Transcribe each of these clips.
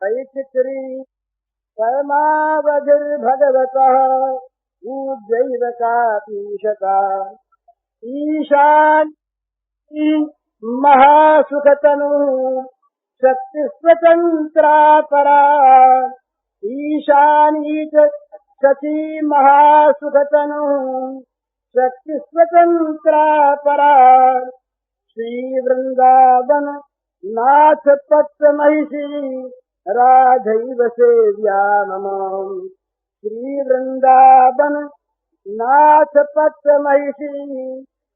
ऐचित्री परमावधिर्भगवतः पूज्यैव कापीशता ईशान महासुखतनु शक्ति स्वतंत्रा परा ईशानी च शची महासुखतनु शक्ति स्वतंत्रा परा श्री वृंदावन नाथ पत्र महिषी राधैव सेव्या मम श्री वृंदावन नाथ पत्र महिषी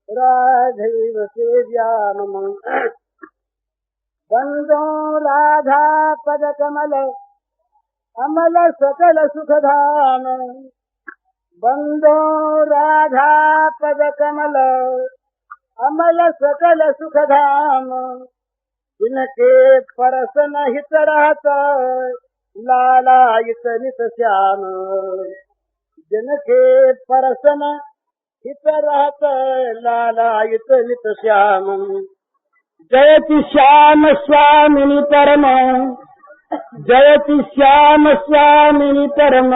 राधैव सेव्या मम वंदो राधा पद कमल अमल सकल सुखधाम वंदो राधा पद कमल अमल सकल सुखधाम जिनके परसन हित रहत लालायित नित श्याम जिनके परसन हित रहत लालायित नित श्याम जयति श्याम स्वामिनि परम जयति श्याम स्वामिनि परम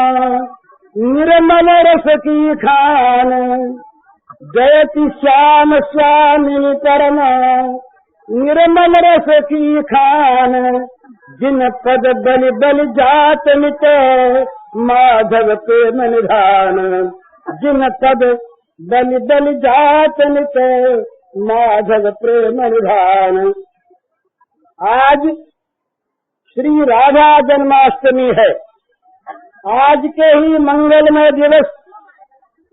निर्मल रस की खान जयति श्याम स्वामिनि परम निर्मल रस की खान जिन पद बलि बलि जात मिट माधव प्रेम निधान जिन पद बलि बलि जात मिट माधव प्रेम निधान। आज श्री राधा जन्माष्टमी है। आज के ही मंगलमय दिवस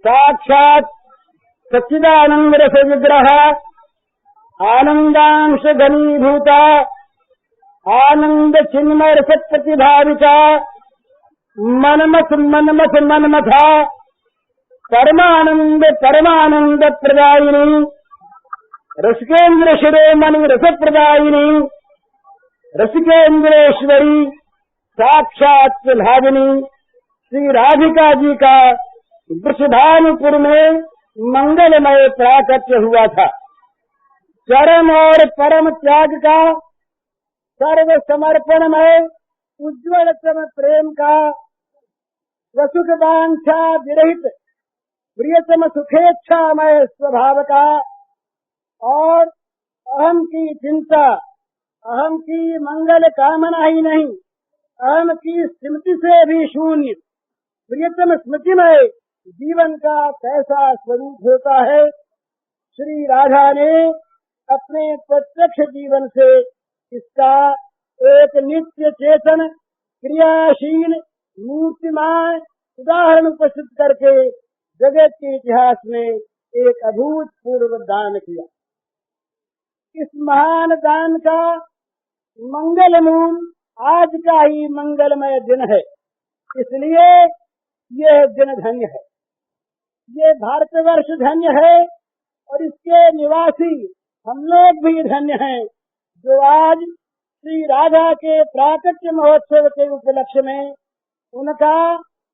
साक्षात सच्चिदानंद रस विग्रह आनंदांश घनीभूता आनंद चिन्मय रस प्रतिभाविता मनमथा परमानंद परमानंद प्रदायिनी रसिकेन्द्र शिरोमणि रस प्रदायिनी रसिकेन्द्रेश्वरी साक्षात भागिनी श्री राधिका जी का वृषभानुपुर में मंगलमय प्राकट्य हुआ था। चरम और परम त्याग का सर्व समर्पणमय उज्ज्वलतम प्रेम का स्वसुख वांछा विरहित प्रियतम सुखेच्छामय स्वभाव का और अहम की चिंता अहम की मंगल कामना ही नहीं अहम की स्मृति से भी शून्य प्रियतम स्मृतिमय जीवन का कैसा स्वरूप होता है। श्री राधा ने अपने प्रत्यक्ष जीवन से इसका एक नित्य चेतन क्रियाशील मूर्तिमान उदाहरण उपस्थित करके जगत के इतिहास में एक अभूतपूर्व दान किया। इस महान दान का मंगल मूल आज का ही मंगलमय दिन है। इसलिए यह दिन धन्य है, ये भारतवर्ष धन्य है और इसके निवासी हम लोग भी धन्य हैं जो आज श्री राधा के प्राकट्य महोत्सव के उपलक्ष्य में उनका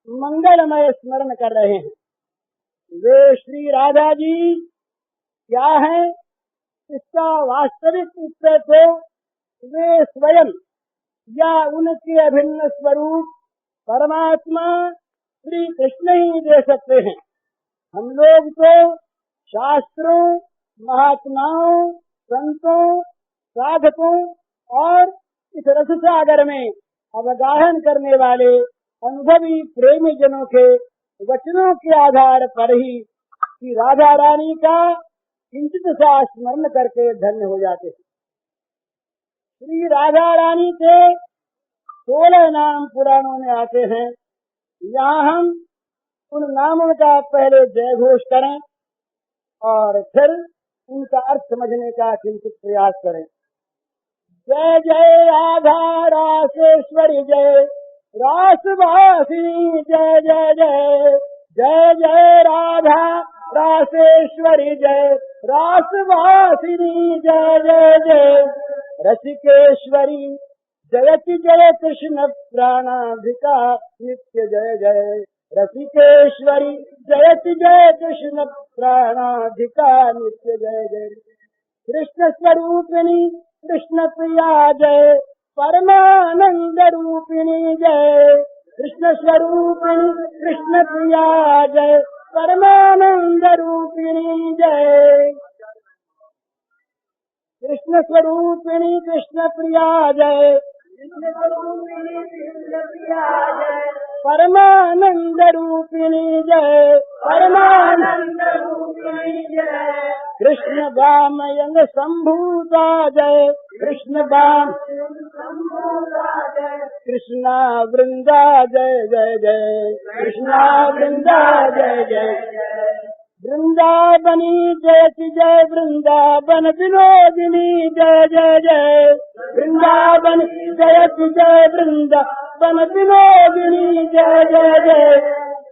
मंगलमय स्मरण कर रहे हैं। वे श्री राधा जी क्या हैं, इसका वास्तविक उत्तर तो वे स्वयं या उनके अभिन्न स्वरूप परमात्मा श्री कृष्ण ही दे सकते हैं। हम लोग तो शास्त्रों महात्माओं संतों साधकों और इस रस सागर में अवगाहन करने वाले अनुभवी प्रेमी जनों के वचनों के आधार पर ही कि राधा रानी का किंचित सा स्मरण करके धन्य हो जाते हैं। श्री राधा रानी के 16 नाम पुराणों में आते हैं। यहाँ हम उन नामों का पहले जय घोष करें और फिर उनका अर्थ समझने का किंचित प्रयास करें। जय जय राधा रासेश्वरी जय रासवासिनी जय जय जय जय जय राधा रासेश्वरी जय रासवासिनी जय जय जय रसिकेश्वरी जयति जय कृष्ण प्राणाधिका नित्य जय जय रसिकेश्वरी जयति जय कृष्ण प्राणाधिका नित्य जय जय कृष्ण स्वरूपिणी कृष्ण प्रिया जय परमानंद रूप स्वरूपिणी कृष्ण प्रिया जय, परमानंद रूपिणी जय। कृष्ण स्वरूपिणी कृष्ण प्रिया जय, परमानंद रूपिणी जय, परमानंद रूपिणी जय। कृष्ण वाम यंग संभूता जय, कृष्ण वाम कृष्णा वृंदा जय जय जय, कृष्णा वृंदा जय जय। वृंदावनी जयति जय, वृंदावन विनोदिनी जय जय जय। वृंदावन जयति जय, वृंदावन विनोदिनी जय जय जय।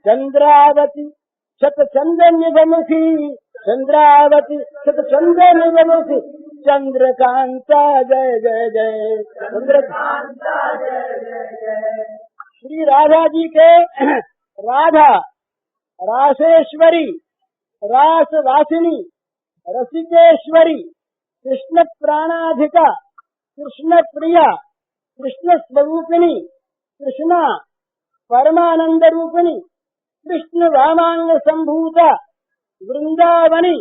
चंद्रावती शतचंदनिभमुखी, चंद्रावती शतचंदनिभमुखी, चंद्रकांता जय जय जय, चंद्रकांता जय जय जय। श्री राधा जी के राधा रासेश्वरी, रास वासिनी, रसिकेश्वरी, कृष्ण प्राणाधिका, कृष्ण प्रिया, कृष्ण स्वरूपिणी, कृष्णा परमानंद रूपिणी, कृष्ण वामांग संभूता, वृंदावनी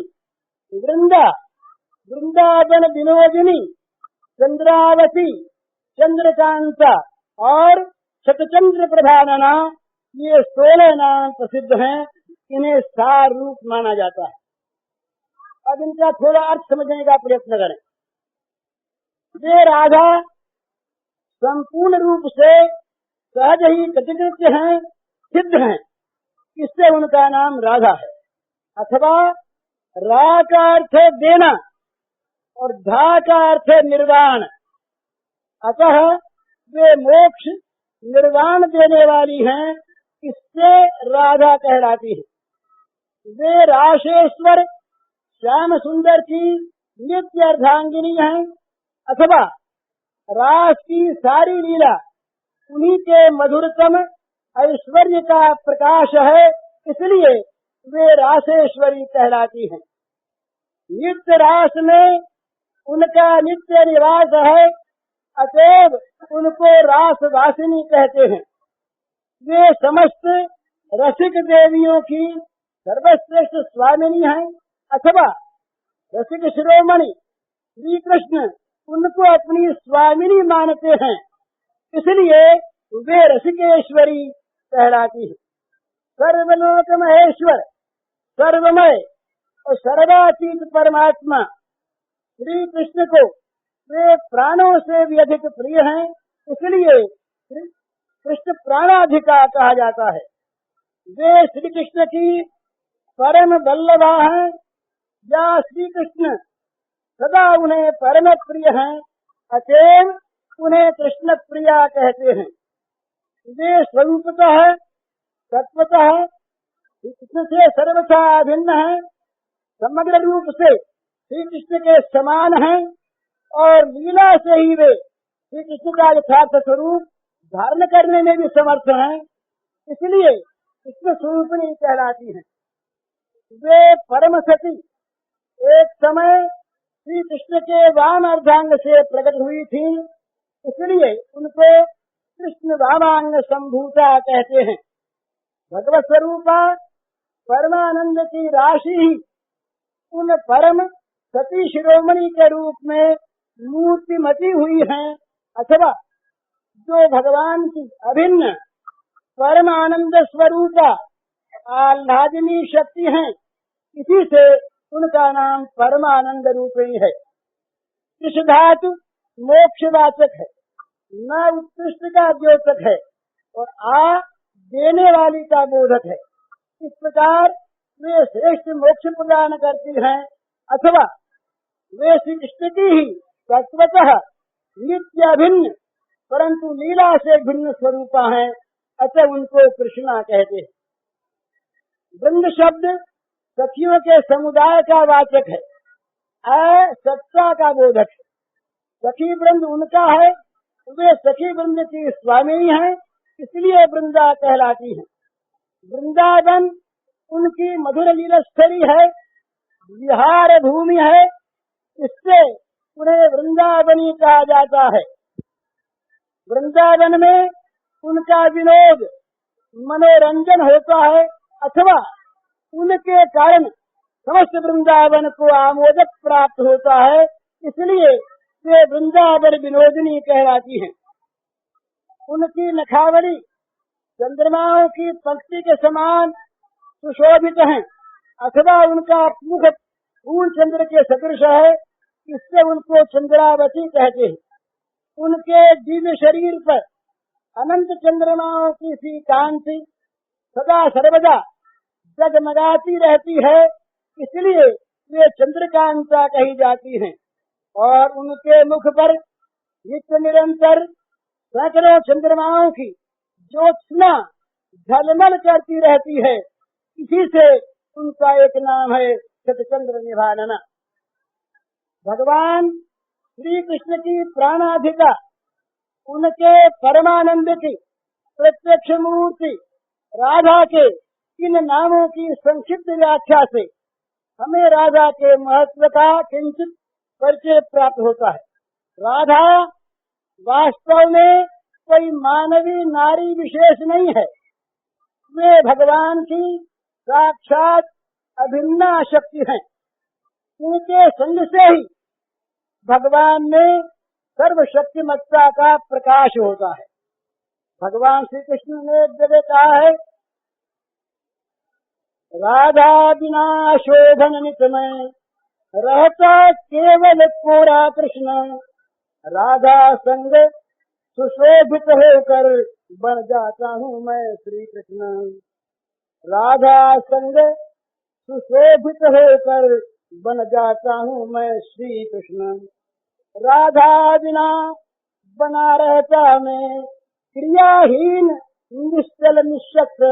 वृंदावन विनोदिनी, चंद्रावती चंद्रकांता और शतचंद्र प्रधानना, ये 16 नाम प्रसिद्ध हैं। इन्हें सार रूप माना जाता है। अब इनका थोड़ा अर्थ समझने का प्रयत्न करें। वे राधा संपूर्ण रूप से सहज ही कृतकृत्य हैं, सिद्ध हैं, इससे उनका नाम राधा है। अथवा रा का अर्थ देना और धा का अर्थ निर्वाण, अतः वे मोक्ष निर्वाण देने वाली हैं, इससे राधा कहलाती है। वे राशेश्वर श्याम सुंदर की नित्य अर्धांगिनी हैं, अथवा रास की सारी लीला उन्हीं के मधुरतम ऐश्वर्य का प्रकाश है, इसलिए वे रासेश्वरी कहलाती हैं। नित्य रास में उनका नित्य निवास है, अतएव उनको रास वासिनी कहते हैं। वे समस्त रसिक देवियों की सर्वश्रेष्ठ स्वामिनी हैं, अथवा रसिक शिरोमणि श्री कृष्ण उनको अपनी स्वामिनी मानते हैं, इसलिए वे रसिकेश्वरी कहलाती है। सर्वलोक महेश्वर, सर्वमय और सर्वातीत परमात्मा श्री कृष्ण को वे प्राणों से भी अधिक प्रिय हैं, इसलिए कृष्ण प्राणाधिका कहा जाता है। वे श्री कृष्ण की परम वल्लभा हैं, या श्री कृष्ण सदा उन्हें परम प्रिय हैं, अतएव उन्हें कृष्ण प्रिया कहते हैं। वे स्वरूपतः तत्वतः कृष्ण से सर्वथा भिन्न है, समग्र रूप से श्री कृष्ण के समान हैं, और लीला से ही वे श्री कृष्ण का यथार्थ स्वरूप धारण करने में भी समर्थ हैं, इसलिए कृष्ण स्वरूपिणी कहलाती हैं। वे परम सती एक समय श्री कृष्ण के वाम अर्धांग से प्रकट हुई थी, इसलिए उनको कृष्ण वामांग संभूता कहते हैं। भगवत स्वरूपा परमानंद की राशि ही उन परम सती शिरोमणि के रूप में मूर्तिमती हुई हैं, अथवा जो भगवान की अभिन्न परमानंद स्वरूपा आह्लादिनी शक्ति हैं, इसी से उनका नाम परमानंद रूपिणी है। कृष्ण धातु मोक्षवाचक है, न उत्कृष्ट का द्योतक है, और आ देने वाली का बोधक है। इस प्रकार वे श्रेष्ठ मोक्ष प्रदान करती हैं, अथवा वे श्री कृष्ण की ही तत्वतः नित्य भिन्न परंतु लीला से भिन्न स्वरूपा हैं, अतः उनको कृष्णा कहते हैं। वृंद शब्द सखियों के समुदाय का वाचक है, सत्ता का बोधक है। सखी वृंद उनका है, वे सखी वृंद की स्वामी हैं, इसलिए वृंदा कहलाती हैं। वृंदावन उनकी मधुर लीला स्थली है, विहार भूमि है, इससे उन्हें वृंदावनी कहा जाता है। वृंदावन में उनका विनोद मनोरंजन होता है अथवा उनके कारण समस्त वृंदावन को आमोदक प्राप्त होता है, इसलिए वे वृंदावन विनोदिनी कहलाती हैं। उनकी नखावली चंद्रमाओं की पंक्ति के समान सुशोभित हैं अथवा उनका मुख पूर्ण चंद्र के सदृश है, इससे उनको चंद्रावती कहते हैं। उनके दिव्य शरीर पर अनंत चंद्रमाओं की सी कांति सदा सर्वदा जगमगाती रहती है, इसलिए वे चंद्रकांता कही जाती हैं। और उनके मुख पर नित्य निरंतर सैकड़ों चंद्रमाओं की ज्योत्सना झलमल करती रहती है, इसी से उनका एक नाम है शतचंद्र निभानना। भगवान श्री कृष्ण की प्राणाधिका उनके परमानंद की प्रत्यक्ष मूर्ति राधा के इन नामों की संक्षिप्त व्याख्या से हमें राधा के महत्व का किंचित परिचय प्राप्त होता है। राधा वास्तव में कोई मानवीय नारी विशेष नहीं है, वे भगवान की साक्षात अभिन्ना शक्ति हैं। उनके संग से ही भगवान में सर्वशक्तिमत्ता का प्रकाश होता है। भगवान श्री कृष्ण ने एक जगह कहा है, राधा बिना शोभन नित में रहता केवल कोरा कृष्ण, राधा संग सुशोभित होकर बन जाता हूँ मैं श्री कृष्ण। राधा संग सुशोभित होकर बन जाता हूँ मैं श्री कृष्ण। राधा बिना बना रहता मैं क्रियाहीन निश्चल निशक्त।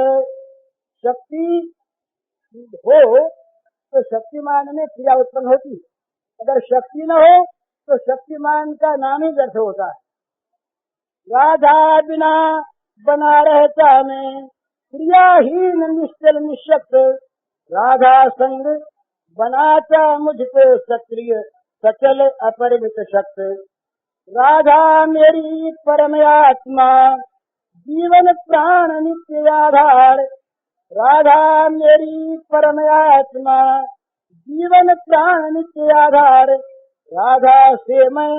शक्ति हो तो शक्तिमान में क्रिया उत्पन्न होती है, अगर शक्ति न हो तो शक्तिमान का नाम ही व्यर्थ होता है। राधा बिना बना रहता मैं क्रियाहीन निश्चल निशक्त, राधा संग बनाता मुझको सक्रिय सचल अपरिमित शक्ति। राधा मेरी परम आत्मा जीवन प्राण नित्य आधार, राधा मेरी परम आत्मा जीवन प्राण नित्य आधार। राधा से मैं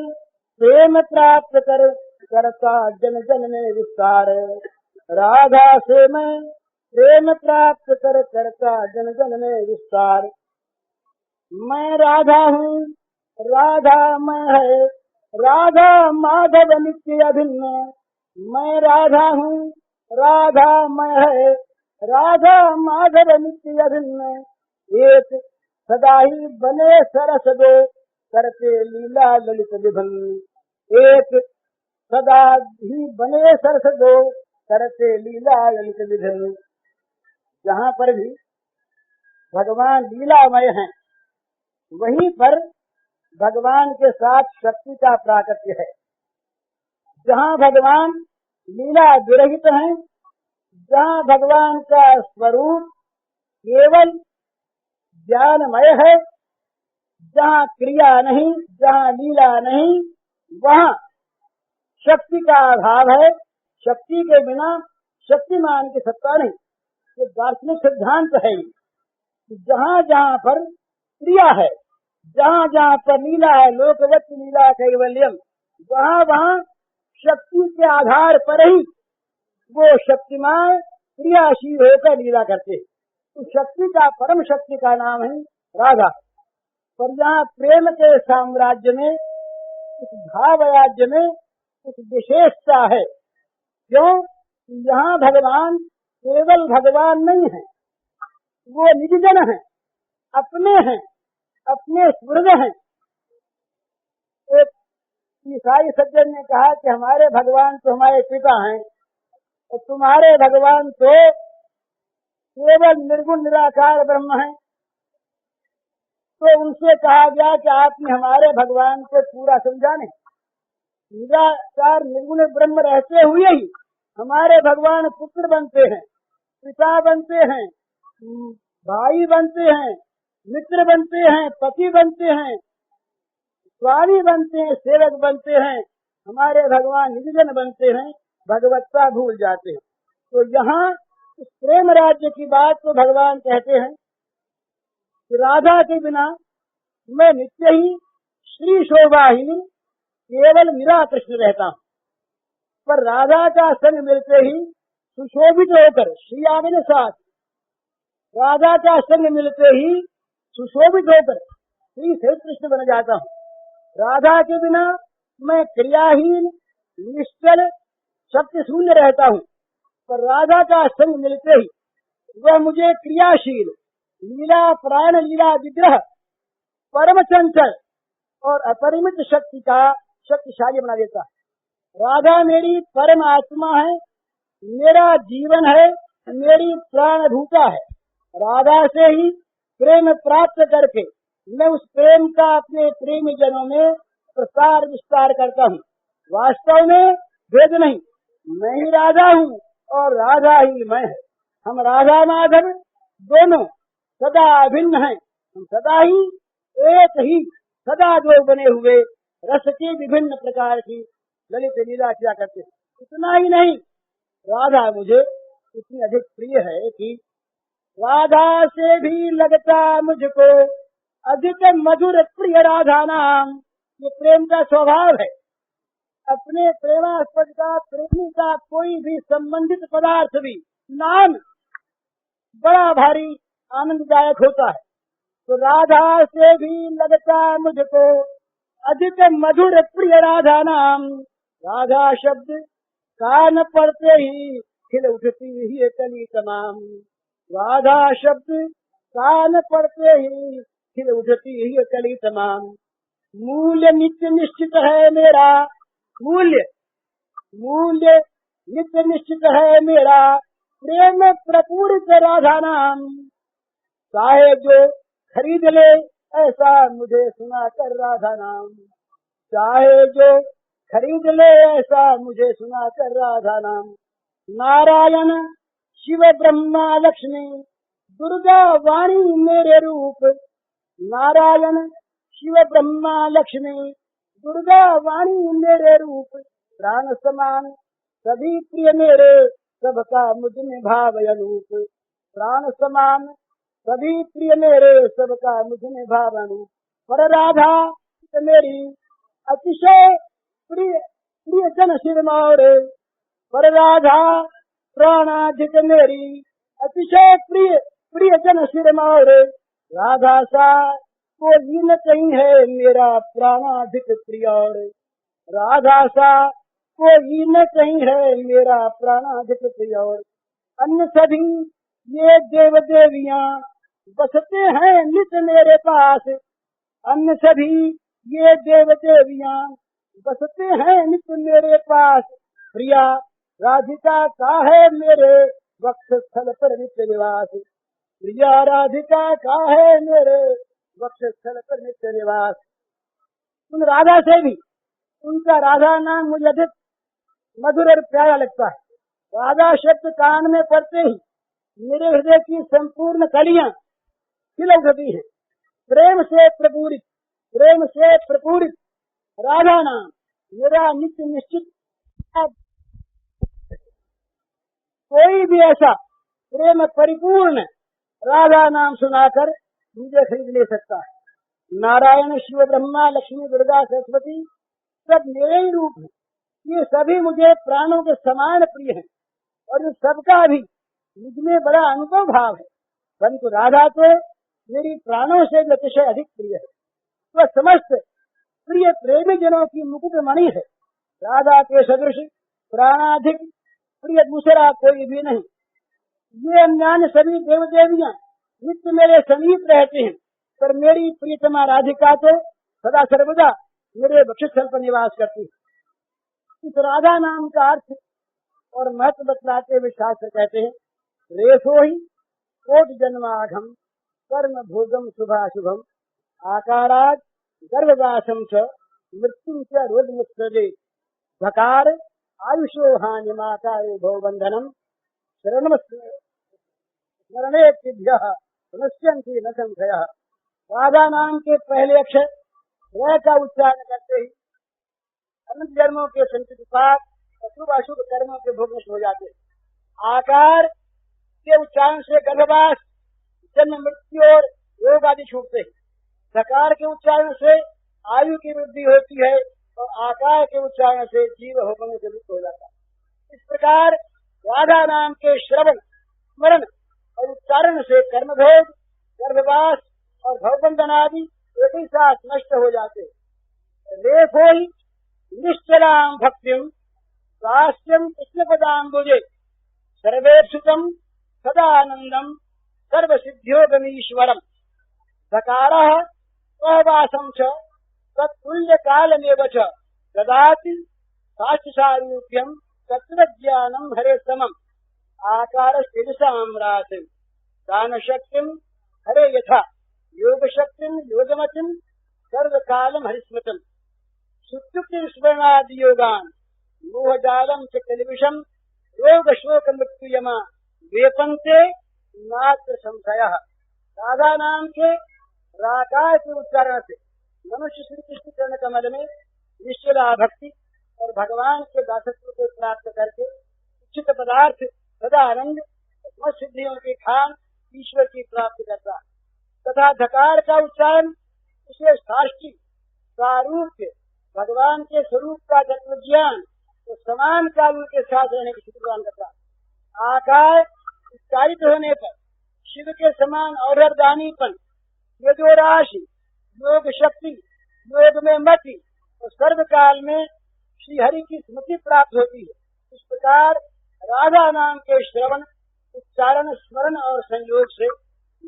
प्रेम प्राप्त करता जन जन में विस्तार, राधा से मैं प्रेम प्राप्त करता जन जन में विस्तार। मैं राधा हूँ राधा मैं है, राधा माधव नित्य अभिन्न। मैं राधा हूँ राधा मैं है, राधा माधव नित्य अभिन्न। एक सदा ही बने सरस दो करते लीला ललित विभिन्न। एक सदा ही बने सरस दो करते लीला ललित विभिन्न। जहाँ पर भी भगवान लीलामय हैं, वहीं पर भगवान के साथ शक्ति का प्राकट्य है। जहाँ भगवान लीला विरहित हैं, जहाँ भगवान का स्वरूप केवल ज्ञानमय है, जहाँ क्रिया नहीं, जहाँ लीला नहीं, वहाँ शक्ति का अभाव है। शक्ति के बिना शक्तिमान की सत्ता नहीं। ये दार्शनिक सिद्धांत है। जहाँ जहाँ पर क्रिया है, जहाँ जहाँ पर लीला है, लोकवत लीला कैवल्यम, वहाँ वहाँ शक्ति के आधार पर ही वो शक्तिमान क्रियाशील होकर लीला करते हैं। तो शक्ति का परम शक्ति का नाम है राधा। पर यहाँ प्रेम के साम्राज्य में, इस भाव राज्य में कुछ विशेषता है। क्यों? यहाँ भगवान केवल भगवान नहीं है, वो निजजन है, अपने हैं, अपने स्वर्ग हैं। एक ईसाई सज्जन ने कहा कि हमारे भगवान तो हमारे पिता हैं और तुम्हारे भगवान तो केवल निर्गुण निराकार ब्रह्म हैं। तो उनसे कहा गया कि आपने हमारे भगवान को पूरा समझा नहीं। निराकार निर्गुण ब्रह्म रहते हुए ही हमारे भगवान पुत्र बनते हैं, पिता बनते हैं, भाई बनते हैं, मित्र बनते हैं, पति बनते हैं, स्वामी बनते हैं, सेवक बनते हैं। हमारे भगवान निजजन बनते हैं, भगवत्ता भूल जाते हैं। तो यहाँ इस प्रेम राज्य की बात तो भगवान कहते हैं कि राधा के बिना मैं नित्य ही श्री शोभाहीन केवल मेरा कृष्ण रहता हूँ। पर राधा का संग मिलते ही सुशोभित होकर श्री आगे के साथ राधा का संग मिलते ही सुशोभित होकर श्री कृष्ण बन जाता हूँ। राधा के बिना मैं क्रियाहीन निश्चल शक्ति शून्य रहता हूँ। पर राधा का संग मिलते ही वह मुझे क्रियाशील लीला प्राण लीला विग्रह परम चंचल और अपरिमित शक्ति का शक्तिशाली बना देता है। राधा मेरी परम आत्मा है, मेरा जीवन है, मेरी प्राण भूता है। राधा से ही प्रेम प्राप्त करके मैं उस प्रेम का अपने प्रेमी जनों में प्रसार विस्तार करता हूँ। वास्तव में भेद नहीं, मैं ही राधा हूँ और राधा ही मैं है। हम राधा माधव दोनों सदा अभिन्न हैं। हम सदा ही एक ही सदा दो बने हुए रस की विभिन्न प्रकार की ललित लीला किया करते हैं। इतना ही नहीं, राधा मुझे इतनी अधिक प्रिय है कि राधा से भी लगता मुझको अधिक मधुर प्रिय राधा नाम। ये प्रेम का स्वभाव है। अपने प्रेमास्पद का प्रेमी का कोई भी संबंधित पदार्थ भी नाम बड़ा भारी आनंददायक होता है। तो राधा से भी लगता मुझको अधिक मधुर प्रिय राधा नाम। राधा शब्द कान पड़ते ही खिल उठती ही कली तमाम। राधा शब्द कान पड़ते ही खिल उठती ही कली तमाम। मूल्य नित्य निश्चित है मेरा, मूल्य नित्य निश्चित है मेरा प्रेम प्रपूरित राधा नाम। चाहे जो खरीद ले ऐसा मुझे सुना कर राधा नाम। चाहे जो खरीद ले ऐसा मुझे सुना कर राधा नाम। नारायण शिव ब्रह्मा लक्ष्मी दुर्गा वाणी मेरे रूप। नारायण शिव ब्रह्मा लक्ष्मी दुर्गा वाणी मेरे रूप। प्राण समान सभी प्रिय मेरे सबका मुझ में भाव अनूप। प्राण समान सभी प्रिय मेरे सबका मुझ में भाव अनूप। पर राधा मेरी अतिशय प्रिय जन सिरमौर। पर राधा प्राणाधिक मेरी अतिशय प्रिय जन सिरमौर। राधा सा कोई न कहीं है मेरा प्राणाधिक प्रिय और। राधा सा कोई न कहीं है मेरा प्राणाधिक प्रिय और। अन्य सभी ये देव देवियां बसते हैं नित्य मेरे पास। अन्य सभी ये देव देवियां बसते हैं नित्य मेरे पास। प्रिया राधिका का है मेरे वक्षस्थल पर नित्य निवास। प्रिया राधिका का है मेरे वक्षस्थल पर नित्य निवास। उन राधा से भी उनका राधा नाम मुझे अधिक मधुर और प्यारा लगता है। राधा शब्द कान में पड़ते ही मेरे हृदय की संपूर्ण कलियां खिल उठती है। प्रेम से प्रपूरित राधा नाम मेरा नित्य निश्चित। कोई भी ऐसा प्रेम परिपूर्ण राधा नाम सुनाकर मुझे खरीद ले सकता है। नारायण शिव ब्रह्मा लक्ष्मी दुर्गा सरस्वती सब मेरे ही रूप हैं। ये सभी मुझे प्राणों के समान प्रिय हैं और इन सबका भी मुझमें बड़ा अनुभव भाव है। परंतु राधा तो मेरी प्राणों से अतिशय अधिक प्रिय है। वह समस्त प्रिय प्रेमी जनों की मुकुट मणि है। राधा के सदृश प्राणाधिक प्रिय दूसरा कोई भी नहीं। ये अन्यान्य सभी देव देवियां नित्य मेरे समीप रहते हैं, पर मेरी प्रियतमा राधिका तो सदा सर्वदा मेरे वक्षस्थल पर निवास करती है। इस राधा नाम का अर्थ और महत्व बतलाते हुए शास्त्र कहते हैं, रेशो ही कोटि जन्माघम कर्म भोगम शुभाशुभम आकारात गर्भवासम च मृत्यु च रोग मुक्तदे भकार आयुषो हानि माकारो भव बंधनम शरणे सिद्ध्यः नश्यन्ति न संशयः। राधा नाम के पहले अक्षर र का उच्चारण करते ही अनंत जन्मों के संचित पाप अशुभ अशुभ कर्मों के भोग नष्ट हो जाते हैं। आकार के उच्चारण से गर्भवास, जन्म, मृत्यु और रोग आदि छूटते हैं। धकार के उच्चारण से आयु की वृद्धि होती है और आकार के उच्चारण से जीव होने से मुक्त हो जाता है। इस प्रकार राधा नाम के श्रवण, स्मरण और उच्चारण से कर्मभोग, गर्भवास और भवबंधन आदि एक ही साथ नष्ट हो जाते हैं। लेखोई निश्चलाम भक्तिम दास्यम कृष्णपदाम्बुजे सर्वेक्षुतम सदानंदम सर्व सिद्ध्योगमीश्वरम। धकारः स्ववासं च तत्तुल्य कालमेव च ददाति साक्षसारूप्यं तत्त्वज्ञानं हरे समम्। आकारस्थितिसाम्राट् दानशक्तिं हरे यथा योगशक्तिं योगमतिं सर्वकालं हरिस्मृतम्। सुत्युक्तिस्मरणादि योगान् मोहजालं च कलिविषं रोग शोक मृत्युयमा वेपन्ते नात्र संशयः। राधा नाम के राकार के उच्चारण से मनुष्य श्री कृष्ण चरण कमल में निश्चला भक्ति और भगवान के दासत्व को प्राप्त करके उचित पदार्थ, सदा आनंद, सिद्धियों की खान ईश्वर की प्राप्ति करता है। तथा धकार का उच्चारण उसे साष्टी सारूप भगवान के स्वरूप का तत्व ज्ञान तो समान काल के साथ रहने की स्थिति प्रदान करता है। आकार उच्चारित होने पर शिव के समान औरदानीपन, यजोराशि, योग शक्ति, योग में मति और सर्वकाल में श्री हरि की स्मृति प्राप्त होती है। इस प्रकार राधा नाम के श्रवण, उच्चारण, स्मरण और संयोग से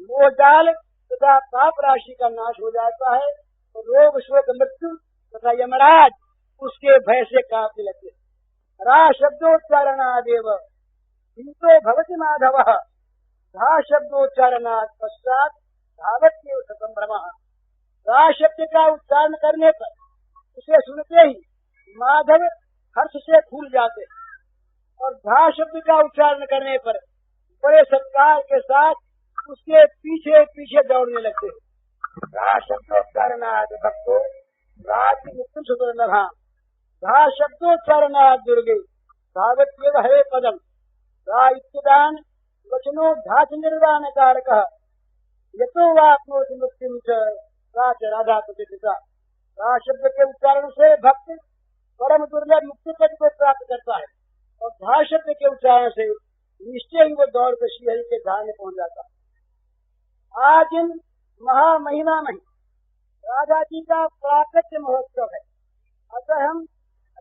मोहजाल तथा पाप राशि का नाश हो जाता है और रोग शोक मृत्यु तथा यमराज उसके भय से कांपने लगते हैं। रा शब्दोच्चारणादेव हिंसो भवति माधव, धा शब्दोच्चारणात् पश्चात धावत्येव संभ्रमः। रा शब्द का उच्चारण करने पर उसे सुनते ही माधव हर्ष से फूल जाते और धा शब्द का उच्चारण करने पर बड़े सत्कार के साथ उसके पीछे पीछे दौड़ने लगते हैं। रा शब्दोच्चारणात् भक्तो राति मुक्तिं सुदुर्लभः, धा शब्दोच्चारणात् दुर्गे धावत्येव हरे पदम। रा इत्यदान वचनो धाच निर्वाण कारकः यतो वाप्नोति मुक्तिं च सा च राधा प्रतिष्ठिता। रा शब्द के उच्चारण से भक्त परम दुर्लभ मुक्ति पद को प्राप्त करता है और धा शब्द के उच्चारण से निश्चय ही वो दौड़ कर श्री हरि के धाम में पहुंच जाता है। आज इन महामहिमा में राधा जी का प्राकट्य महोत्सव है, अतः हम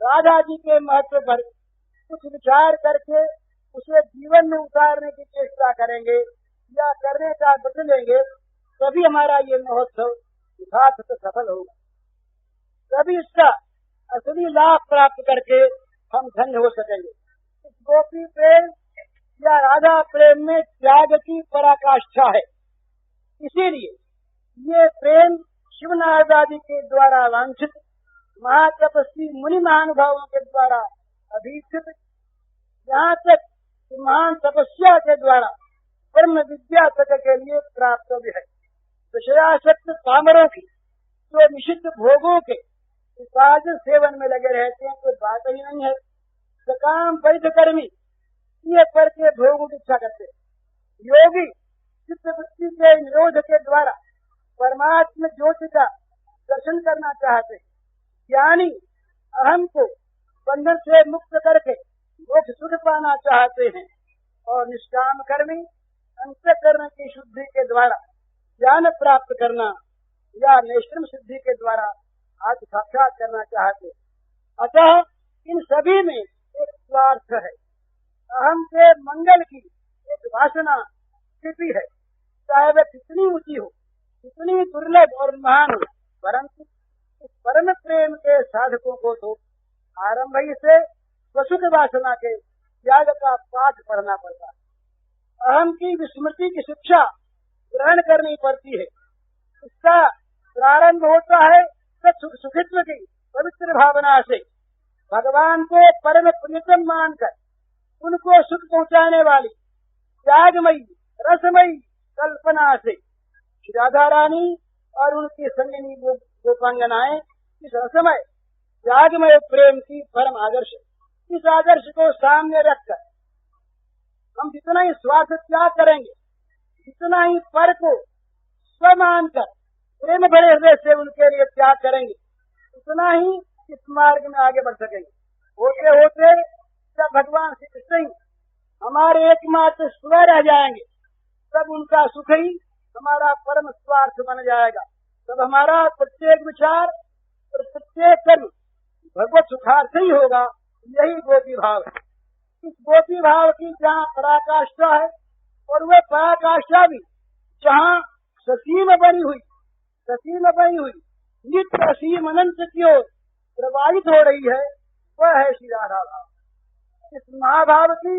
राधा जी के महत्व पर कुछ विचार करके उसे जीवन में उतारने की चेष्टा करेंगे या करने का बदलेंगे, तभी हमारा ये महोत्सव यथार्थ सफल होगा। तभी इसका असली लाभ प्राप्त करके हम धन्य हो सकेंगे। इस गोपी प्रेम या राधा प्रेम में त्याग की पराकाष्ठा है, इसीलिए ये प्रेम शिव नारद आदि के द्वारा वांछित, महातपस्वी मुनि महानुभावों के द्वारा अभीक्षित, यहाँ तक महान तपस्या के द्वारा ब्रह्म विद्या तक के लिए प्राप्त भी है। विषयासक्त पामरों की जो निषिद्ध भोगों के उपार्जन सेवन में लगे रहते हैं कोई बात ही नहीं है। सकाम परिधकर्मी ये पर के भोगों की इच्छा करते हैं। योगी चित्तवृत्ति के निरोध के द्वारा परमात्मा ज्योति का दर्शन करना चाहते हैं। ज्ञानी अहम को बंधन से मुक्त करके मोक्ष सुख पाना चाहते हैं और निष्काम कर्मी अंतःकरण की शुद्धि के द्वारा ज्ञान प्राप्त करना या नैष्क्रम सिद्धि के द्वारा आत्म साक्षात करना चाहते हैं। अतः इन सभी में एक स्वार्थ है। अहम के मंगल की एक वासना स्थिति है, चाहे वह कितनी ऊंची हो, कितनी दुर्लभ और महान हो, परंतु इस परम प्रेम के साधकों को तो आरंभ ही से स्वसुख वासना के त्याग का पाठ पढ़ना पड़ता है। अहम की विस्मृति की शिक्षा ग्रहण करनी पड़ती है। इसका प्रारंभ होता है सुख सुखित्व की पवित्र भावना से। भगवान को परम प्रियतम मानकर उनको सुख पहुंचाने वाली त्यागमयी रसमयी कल्पना से राधा रानी और उनकी संगिनी गोपांगनाएं इस रसमय त्यागमय प्रेम की परम आदर्श, इस आदर्श को सामने रखकर हम जितना ही स्वार्थ त्याग करेंगे, जितना ही पर को स्व मानकर प्रेम भरे हृदय से उनके लिए त्याग करेंगे, उतना ही इस मार्ग में आगे बढ़ सकेंगे। होते होते जब भगवान श्री कृष्ण ही हमारे एकमात्र स्व रह जाएंगे, तब उनका सुख ही हमारा परम स्वार्थ बन जाएगा। तब हमारा प्रत्येक विचार और प्रत्येक कर्म भगवत सुखार्थ ही होगा। यही गोपी भाव है। इस गोपी भाव की जहाँ पराकाष्ठा है, और वह पराकाष्ठा भी जहाँ ससीम बनी हुई नित्य असीम अनंत की ओर प्रवाहित हो रही है, वह है श्री राधा भाव। इस महाभाव की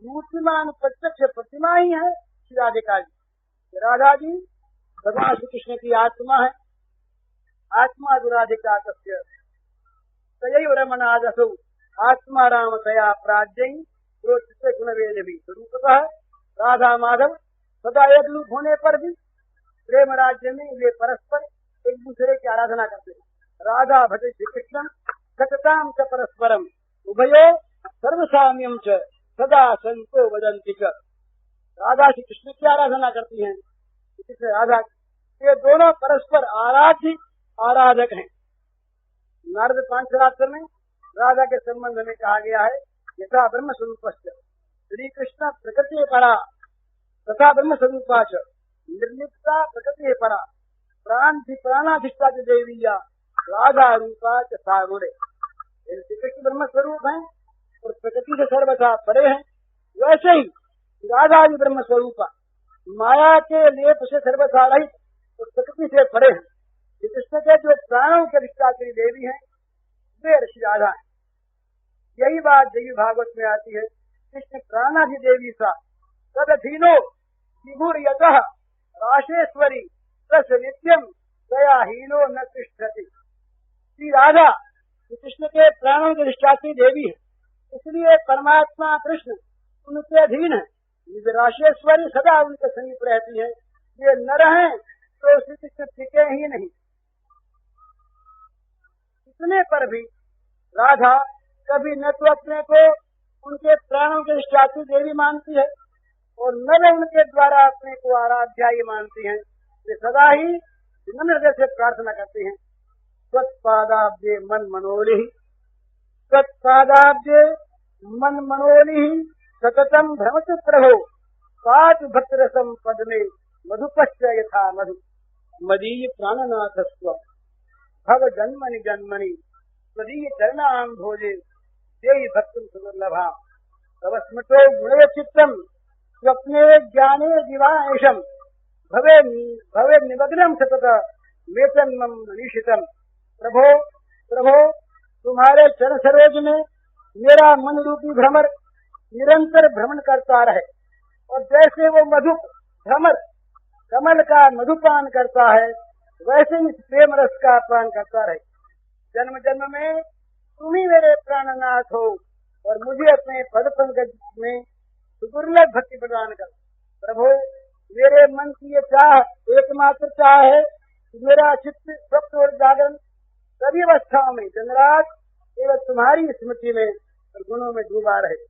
मूर्तिमान प्रत्यक्ष प्रतिमा ही है श्री राधिका जी। राधा जी भगवान श्री कृष्ण की आत्मा है। आत्मा दुराधिका तस्य तयैव रमणादसौ आत्मा राम तया प्राज्ञै प्रोच्यते गुणवेदभिः। स्वरूपतः राधा माधव सदा एक रूप होने पर भी प्रेम राज्य में वे परस्पर एक दूसरे की आराधना करते हैं। राधा भजे श्री कृष्ण सतताम च परस्परम उभयो सर्वसाम्यम च सदा संतो वदन्ति च। राधा श्री कृष्ण की आराधना करती हैं, राधा ये दोनों परस्पर आराध्य आराधक हैं। नारद पांचरात्र में राधा के संबंध में कहा गया है, यथा ब्रह्म स्वरूपस्य श्री कृष्ण प्रकृति परा तथा ब्रह्म स्वरूपा च निर्लिप्ता प्रकृति परा प्राणाधिष्ठा देवीया राधा रूपा च सागुणे। श्री कृष्ण ब्रह्म स्वरूप है और प्रकृति से सर्वथा परे हैं, वैसे ही राधा भी ब्रह्म स्वरूपा माया के लेप से सर्वथा रहित और प्रकृति से परे हैं। श्री कृष्ण के जो प्राणों के अधिष्ठात्री देवी हैं, वे श्री राधा है। यही बात देवी भागवत में आती है, कृष्ण प्राणाधि देवी सा तदधीनो विभुर्यतः राशेश्वरी तस नित्यम दयाहीनो न तिष्ठति। श्री राधा श्री कृष्ण के प्राणों के अधिष्ठात्री देवी है, इसलिए परमात्मा कृष्ण उनके अधीन है। राशेश्वरी सदा उनके समीप रहती है। ये न रहे तो श्री कृष्ण टिके ही नहीं। इतने पर भी राधा कभी न तो अपने को उनके प्राणों के अधिष्ठात्री देवी मानती है और न वे उनके द्वारा अपने को आराध्या ही मानती हैं। वे सदा ही विनम्र हृदय से प्रार्थना करती हैं, त्वत्पादाब्जे मन मनोली त्वत्पादाब्जे मन मनोली सततम भ्रमत प्रभो पात भक्तरसम पद में मधुपश्च यथा मधु मदीय प्राणनाथस्व भव जन्मनि जन्मनि त्वदीय चरणाम भोजे देहि भक्तुम सुदुर्लभा तव स्मृतो गुणे चित्तम स्वप्ने ज्ञाने दिवाएशम भवे भवे निमग्नम सतत वेतनम मनीषितम। प्रभो प्रभो तुम्हारे चरण सरोज में मेरा मन रूपी भ्रमर निरंतर भ्रमण करता रहे, और जैसे वो मधु भ्रमर कमल का मधुपान करता है, वैसे ही प्रेम रस का पान करता रहे। जन्म जन्म में तुम ही मेरे प्राणनाथ हो और मुझे अपने पद पंकज में सुदुर्लभ भक्ति प्रदान कर। प्रभु मेरे मन की ये चाह एकमात्र चाह है कि मेरा चित्त स्वप्न और जागरण सभी अवस्थाओं में दिन रात केवल तुम्हारी स्मृति में और गुणों में डूबा रहे।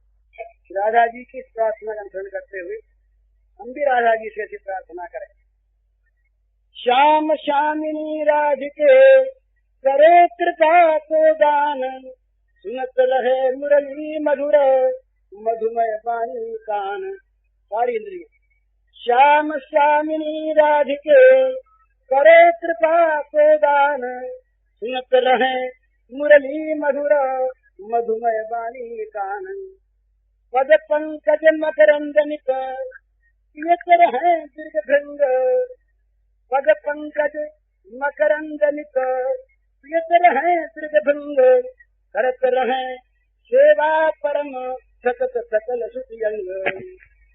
राधा जी की प्रार्थना का अनुसरण करते हुए हम भी राधा जी से ऐसी प्रार्थना करें। श्याम श्यामिनी राधिके करे कृपा को दान सुनत रहे मुरली मधुर मधुमय वाणी कान। सारी इंद्रिय श्याम श्यामिनी राधिके करे कृपा को दान सुनत रहे मुरली मधुर मधुमय वाणी कान। पद पंकज मकरंदनिक पियत रहे दीर्घ भृंग पद पंकज मकरंदनिक पियत रहे दीर्घ भृंग करत रहे सेवा परम सतत सकल सुति अंग।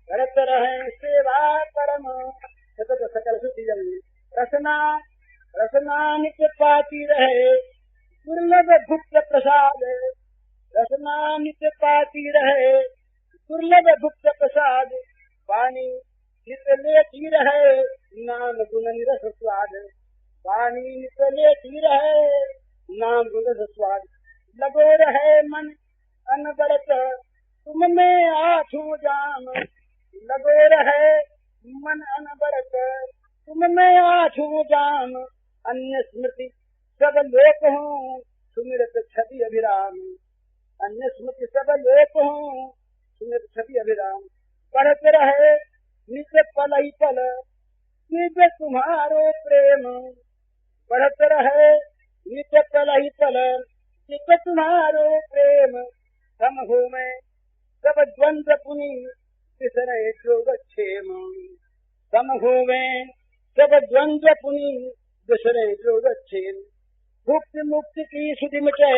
करत रहे सेवा परम सतत सकल सुति अंग। रसना रसना नित्य पाती रहे दुर्लभ गुप्त प्रसाद। रसना नित्य पाती रहे दुर्लभ गुप्त प्रसाद। वाणी नित्य लेती रहे नाम गुण निरस स्वाद। वाणी नित्य लेती रहे नाम गुण निरस स्वाद। लगो रहे मन अनबरत तुम में आठों जाम लगो रहे मन अनबरत, तुम मैं आठू जाम, अन्य स्मृति सब लोक हूँ, सुमिरत छवि अभिराम। अन्य स्मृति सब लोक हूँ, सुमिरत छवि अभिराम। बढ़त रहे नित्य पल ही पल, नित्य तुम्हारो प्रेम। बढ़त रहे नित्य पल ही पल, नित्य तुम्हारो प्रेम। हम हो मैं सब द्वंद्व पुनि, विसरे योगक्षेम। हम हो मैं सब द्वंद्व पुनि, विसरे योगक्षेम। भुक्ति मुक्ति की सुधि मिटे,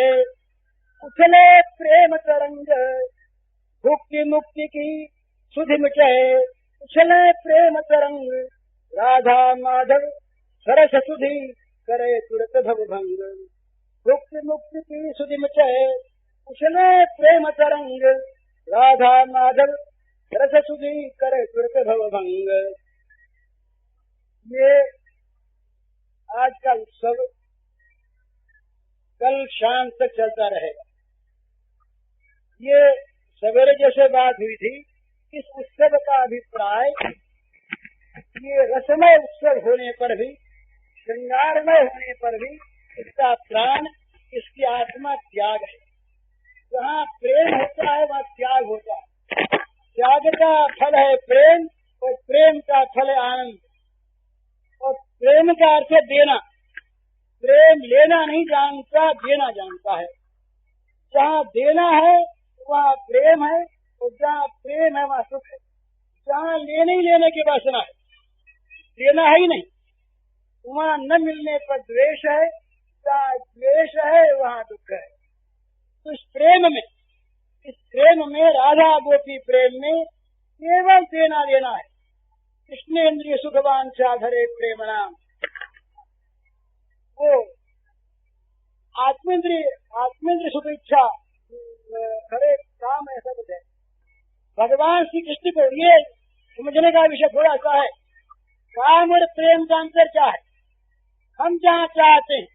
उछले प्रेम तरंग। भुक्ति मुक्ति की सुधि मिटे, उछले प्रेम तरंग। राधा माधव सरस सुधि, करे तुरत भवभंग। भुक्ति मुक्ति की सुधि मिटे, उछले प्रेम तरंग। राधा माधव सरस सुधि, करे तुरत भवभंग। ये आज का उत्सव कल शाम तक चलता रहेगा। ये सवेरे जैसे बात हुई थी, इस उत्सव का अभिप्राय ये रसमय उत्सव होने पर भी, श्रृंगारमय होने पर भी इसका प्राण, इसकी आत्मा त्याग है। जहाँ प्रेम होता है वहाँ त्याग होता है। त्याग का फल है प्रेम, और प्रेम का फल है आनंद। और प्रेम का अर्थ है देना। प्रेम लेना नहीं जानता, देना जानता है। जहाँ देना है वहाँ प्रेम है, और जहाँ प्रेम है वहाँ सुख है। जहाँ लेने ही लेने की वासना है, देना है ही नहीं, वहाँ न मिलने पर द्वेष है। जहाँ द्वेष है वहाँ दुख है। तो इस प्रेम में राधा गोपी प्रेम में केवल देना लेना है। कृष्णेन्द्रिय सुखवांछा धरे प्रेम नाम। वो आत्मेंद्रिय सुख इच्छा खरे काम ऐसा कुछ है। भगवान श्री कृष्ण को ये समझने का विषय थोड़ा सा है, काम और प्रेम का अंतर क्या है। हम जहाँ चाहते हैं,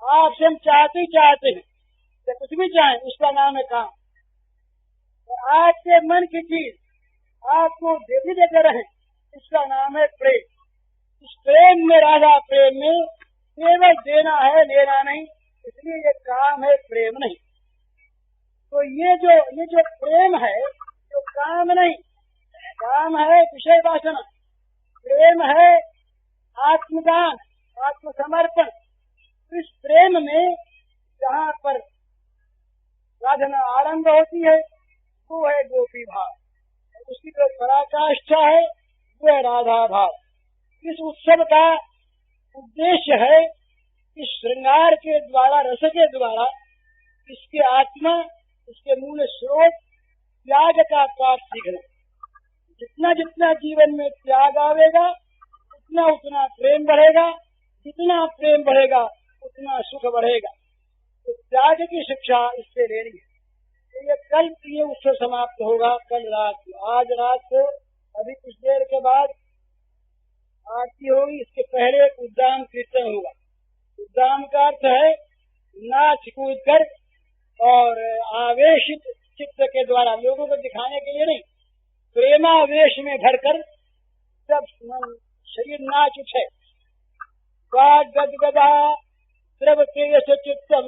आपसे हम चाहते ही चाहते हैं, तो कुछ भी चाहें उसका नाम है काम। और आपके मन की चीज आपको देते रहे, इसका नाम है प्रेम। इस प्रेम में, राधा प्रेम में केवल देना है, लेना नहीं, इसलिए ये काम है, प्रेम नहीं। तो ये जो प्रेम है, जो काम नहीं, काम है विषय वासना, प्रेम है आत्मदान, आत्मसमर्पण। इस प्रेम में जहाँ पर साधना आरंभ होती है वो है गोपी भाव, उसकी जो पराकाष्ठा है वो है राधा भाव। इस उत्सव का उद्देश्य है इस श्रृंगार के द्वारा, रस के द्वारा इसके आत्मा, इसके मूल स्रोत त्याग का पाठ सीखना। जितना जितना जीवन में त्याग आवेगा उतना उतना प्रेम बढ़ेगा, जितना प्रेम बढ़ेगा उतना सुख बढ़ेगा। तो त्याग की शिक्षा इससे लेनी है। तो ये कल ये उत्सव समाप्त होगा, कल रात को। आज रात को अभी कुछ देर के बाद आरती होगी, इसके पहले उद्दाम कीर्तन होगा। उद्दाम का अर्थ है नाच कूद कर और आवेशित चित्त के द्वारा, लोगों को दिखाने के लिए नहीं, प्रेमावेश में भरकर जब शरीर नाच उठे। गदगदा द्रवते चित्तम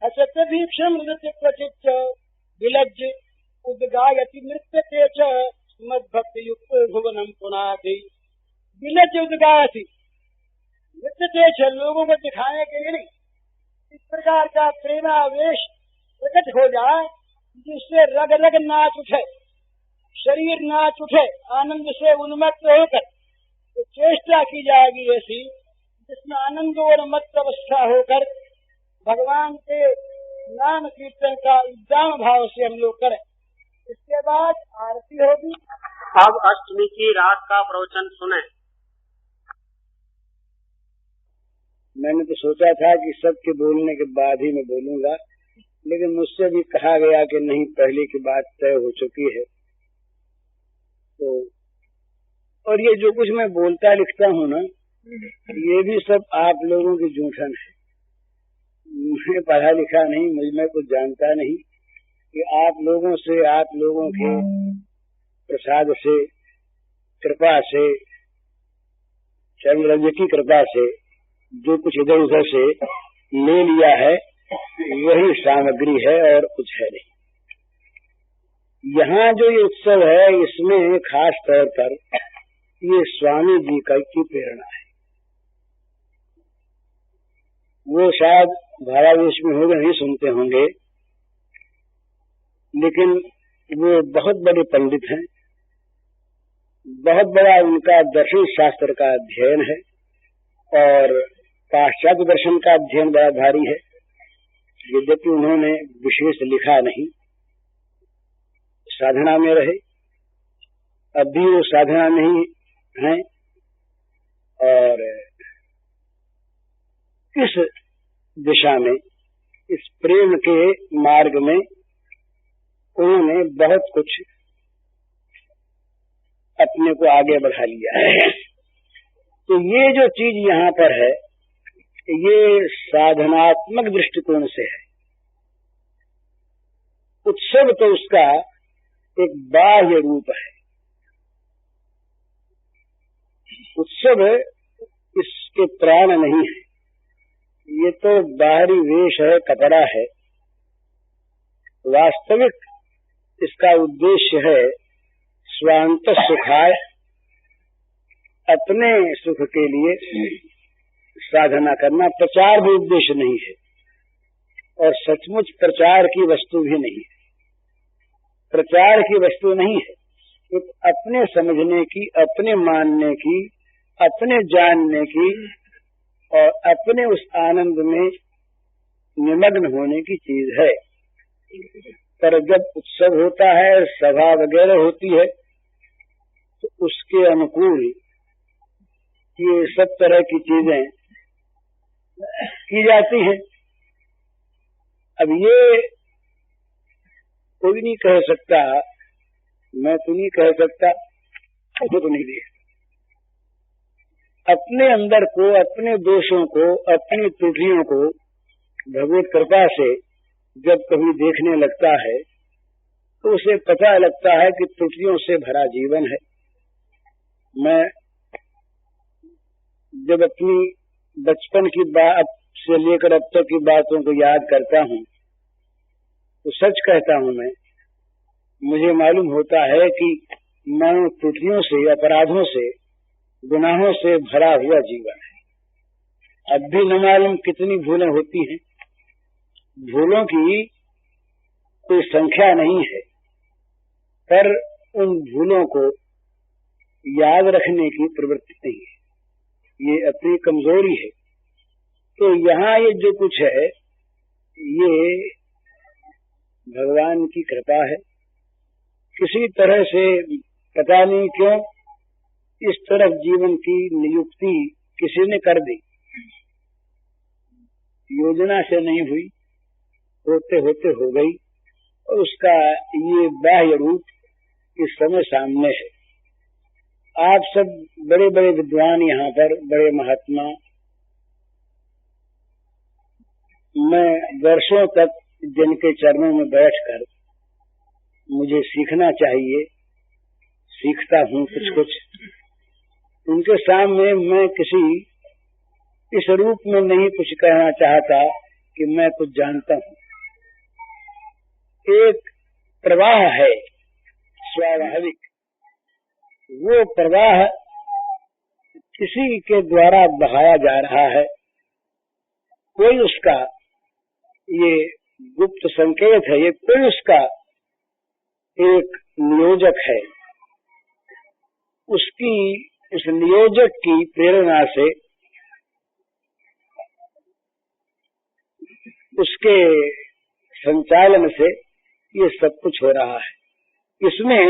हसत भीक्षम नृत्य क्वचिच्च विलज्ज उद्गायति नृत्यते च मद्भक्ति युक्त भुवनम पुनाति। विलज्ज उद्गायति नृत्यते च, लोगों को दिखाने के लिए नहीं, इस प्रकार का प्रेमावेश प्रकट हो जाए जिससे रग रग नाच उठे, शरीर नाच उठे, आनंद से उन्मत्त होकर। तो चेष्टा की जाएगी ऐसी जिसमें आनंद और मत्त अवस्था होकर भगवान के नाम कीर्तन का उद्दाम भाव से हम लोग करें। इसके बाद आरती होगी। अब अष्टमी की रात का प्रवचन सुने। मैंने तो सोचा था कि सबके बोलने के बाद ही मैं बोलूंगा, लेकिन मुझसे भी कहा गया कि नहीं, पहले की बात तय हो चुकी है। तो और ये जो कुछ मैं बोलता लिखता हूँ ना, ये भी सब आप लोगों की जूठन है। मैं पढ़ा लिखा नहीं, मैं कुछ जानता नहीं, कि आप लोगों से, आप लोगों के प्रसाद से कृपा से, चंद्रव्य की कृपा से जो कुछ इधर उधर से ले लिया है वही सामग्री है और कुछ है नहीं। यहाँ जो ये उत्सव है इसमें खास तौर पर ये स्वामी जी की प्रेरणा है। वो शायद भावावेश में होंगे, नहीं सुनते होंगे, लेकिन वो बहुत बड़े पंडित हैं, बहुत बड़ा उनका दर्शन शास्त्र का अध्ययन है और पाश्चात्य दर्शन का अध्ययन बड़ा भारी है। यद्यपि उन्होंने विशेष लिखा नहीं, साधना में रहे, अब भी वो साधना में ही हैं और इस दिशा में, इस प्रेम के मार्ग में उन्होंने बहुत कुछ अपने को आगे बढ़ा लिया है। तो ये जो चीज यहाँ पर है ये साधनात्मक दृष्टिकोण से है। उत्सव तो उसका एक बाह्य रूप है। उत्सव इसके प्राण नहीं है, ये तो बाहरी वेश है, कपड़ा है। वास्तविक इसका उद्देश्य है स्वांत सुखाय, अपने सुख के लिए साधना करना। प्रचार भी उद्देश्य नहीं है और सचमुच प्रचार की वस्तु भी नहीं है। प्रचार की वस्तु नहीं है, तो अपने समझने की, अपने मानने की, अपने जानने की और अपने उस आनंद में निमग्न होने की चीज है। पर जब उत्सव होता है, सभा वगैरह होती है, तो उसके अनुकूल ये सब तरह की चीजें की जाती हैं। अब ये कोई नहीं कह सकता, मैं तो नहीं कह सकता, मुझे तो नहीं दिया। अपने अंदर को, अपने दोषों को, अपनी त्रुटियों को भगवत कृपा से जब कभी देखने लगता है तो उसे पता लगता है कि त्रुटियों से भरा जीवन है। मैं जब अपनी बचपन की बात से लेकर अब तक की बातों को याद करता हूँ तो सच कहता हूँ, मैं मुझे मालूम होता है कि मानो त्रुटियों से, अपराधों से, गुनाहों से भरा हुआ जीवन है। अब भी न मालूम कितनी भूलें होती हैं। भूलों की कोई संख्या नहीं है, पर उन भूलों को याद रखने की प्रवृत्ति नहीं है, ये अपनी कमजोरी है। तो यहाँ ये जो कुछ है ये भगवान की कृपा है। किसी तरह से पता नहीं क्यों इस तरफ जीवन की नियुक्ति किसी ने कर दी, योजना से नहीं हुई, होते होते हो गई और उसका ये बाह्य रूप इस समय सामने है। आप सब बड़े बड़े विद्वान यहाँ पर, बड़े महात्मा, मैं वर्षों तक जिनके चरणों में बैठकर मुझे सीखना चाहिए, सीखता हूँ कुछ कुछ, उनके सामने मैं किसी इस रूप में नहीं कुछ कहना चाहता कि मैं कुछ जानता हूँ। एक प्रवाह है स्वाभाविक, वो प्रवाह किसी के द्वारा बहाया जा रहा है। कोई उसका ये गुप्त संकेत है, ये कोई उसका एक नियोजक है। उसकी, उस नियोजक की प्रेरणा से, उसके संचालन से ये सब कुछ हो रहा है। इसमें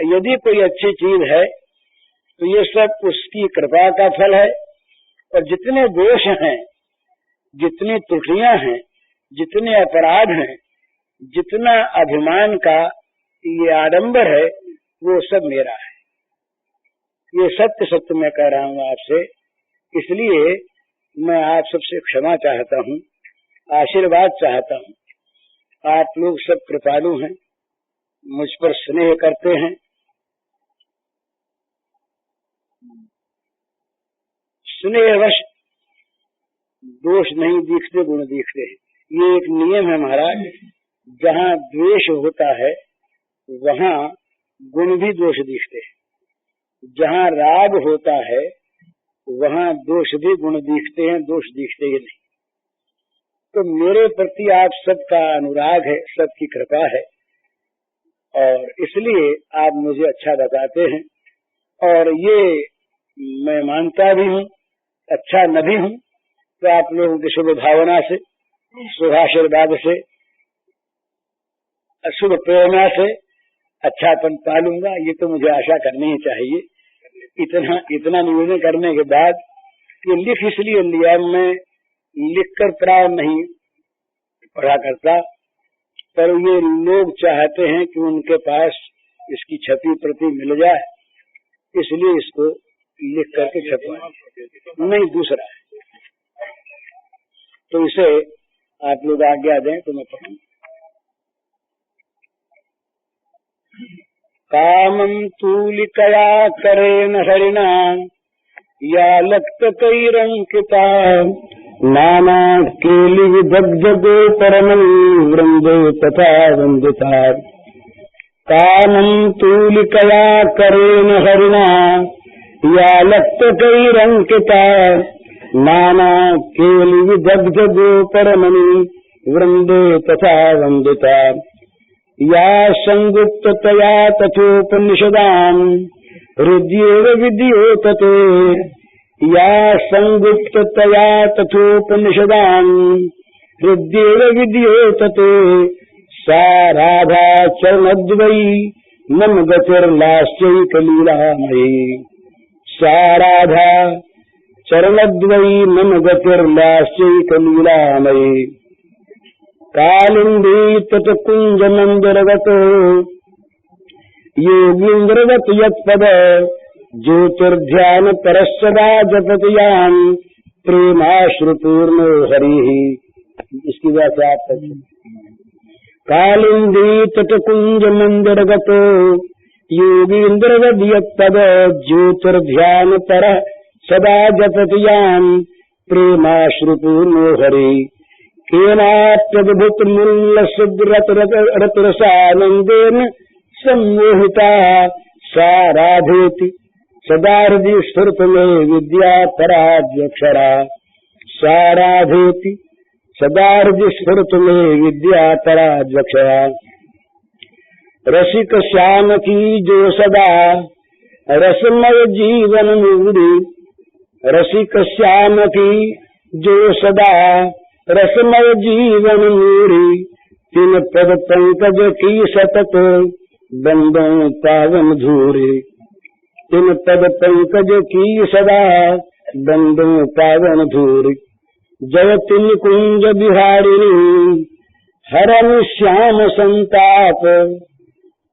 यदि कोई अच्छी चीज है तो ये सब उसकी कृपा का फल है। और जितने दोष हैं, जितनी त्रुटियां हैं, जितने अपराध हैं, जितना अभिमान का ये आडंबर है, वो सब मेरा है। ये सत्य सत्य मैं कह रहा हूँ आपसे। इसलिए मैं आप सबसे क्षमा चाहता हूँ, आशीर्वाद चाहता हूँ। आप लोग सब कृपालु हैं, मुझ पर स्नेह करते हैं, स्नेहवश दोष नहीं दिखते, गुण दिखते हैं। ये एक नियम है महाराज। जहाँ द्वेष होता है वहाँ गुण भी दोष दिखते हैं, जहाँ राग होता है वहाँ दोष भी गुण दिखते हैं, दोष दिखते ही नहीं। तो मेरे प्रति आप सबका अनुराग है, सबकी कृपा है, और इसलिए आप मुझे अच्छा बताते हैं। और ये मैं मानता भी हूँ, अच्छा न भी हूँ, तो आप लोगों की शुभ भावना से, शुभाशीर्वाद से, शुभ प्रेरणा से अच्छापन पालूंगा, ये तो मुझे आशा करनी ही चाहिए। इतना निवेदन करने के बाद ये लिख इसलिए लिया, मैं लिखकर प्राण नहीं पढ़ा करता, पर ये लोग चाहते हैं कि उनके पास इसकी छपी प्रति मिल जाए, इसलिए इसको लिख करके छपवा नहीं दूसरा है। तो इसे आप लोग आज्ञा दें तो मैं पढ़ूं। कामं तूलिकया करेण हरिणा या लक्तकैरंकिता नाना केलिविदग्धगो परमं वृंदे तथा वंदिता। कामं तूलिकया करेण हरिणा या लक्तकैरंकिता नाना केलिविदग्धगो परमं वृंदे तथा वंदिता। या संगुप्ततया तथोपनिषदाम् हृद्येव विद्योतते। या संगुप्ततया तथोपनिषदाम् हृद्येव विद्योतते। सा राधा चरणद्वयी मम गतिर्लास्यैकलीलामयी। सा राधा चरणद्वयी मम गतिर्लास्यैकलीलामयी। कालिंदी तटकुंज मंदिरवत योगींद्रवत यत्पद ज्योतिर्ध्यान परस्सदा जपतियान प्रेमाश्रुपूर्णो हरि। इसकी व्याख्या आप करिए। कालिंदी तटकुंज मंदिरवत योगींद्रवत यत्पद ज्योतिर्ध्यान पर सदा जपतियान प्रेमाश्रुपूर्णो हरि। केनाप्यद्भुत मूल्य रतरसानंदेन सम्मोहिता सा राधेति सदा हृदि स्फुरत में विद्या पराध्यक्षरा। सा राधेति सदा हृदि स्फुरत में विद्या पराध्यक्षरा। रसिक श्याम की जो सदा रसमय जीवन मूरी। रसिक श्याम की जो सदा रसमय जीवन मूरी। तिन पद पंकज की सतत बंदों पावन धूरी। तिन पद पंकज की सदा बंदों पावन धूरी। जय तिन कुंज बिहारिणी हरन श्याम संताप।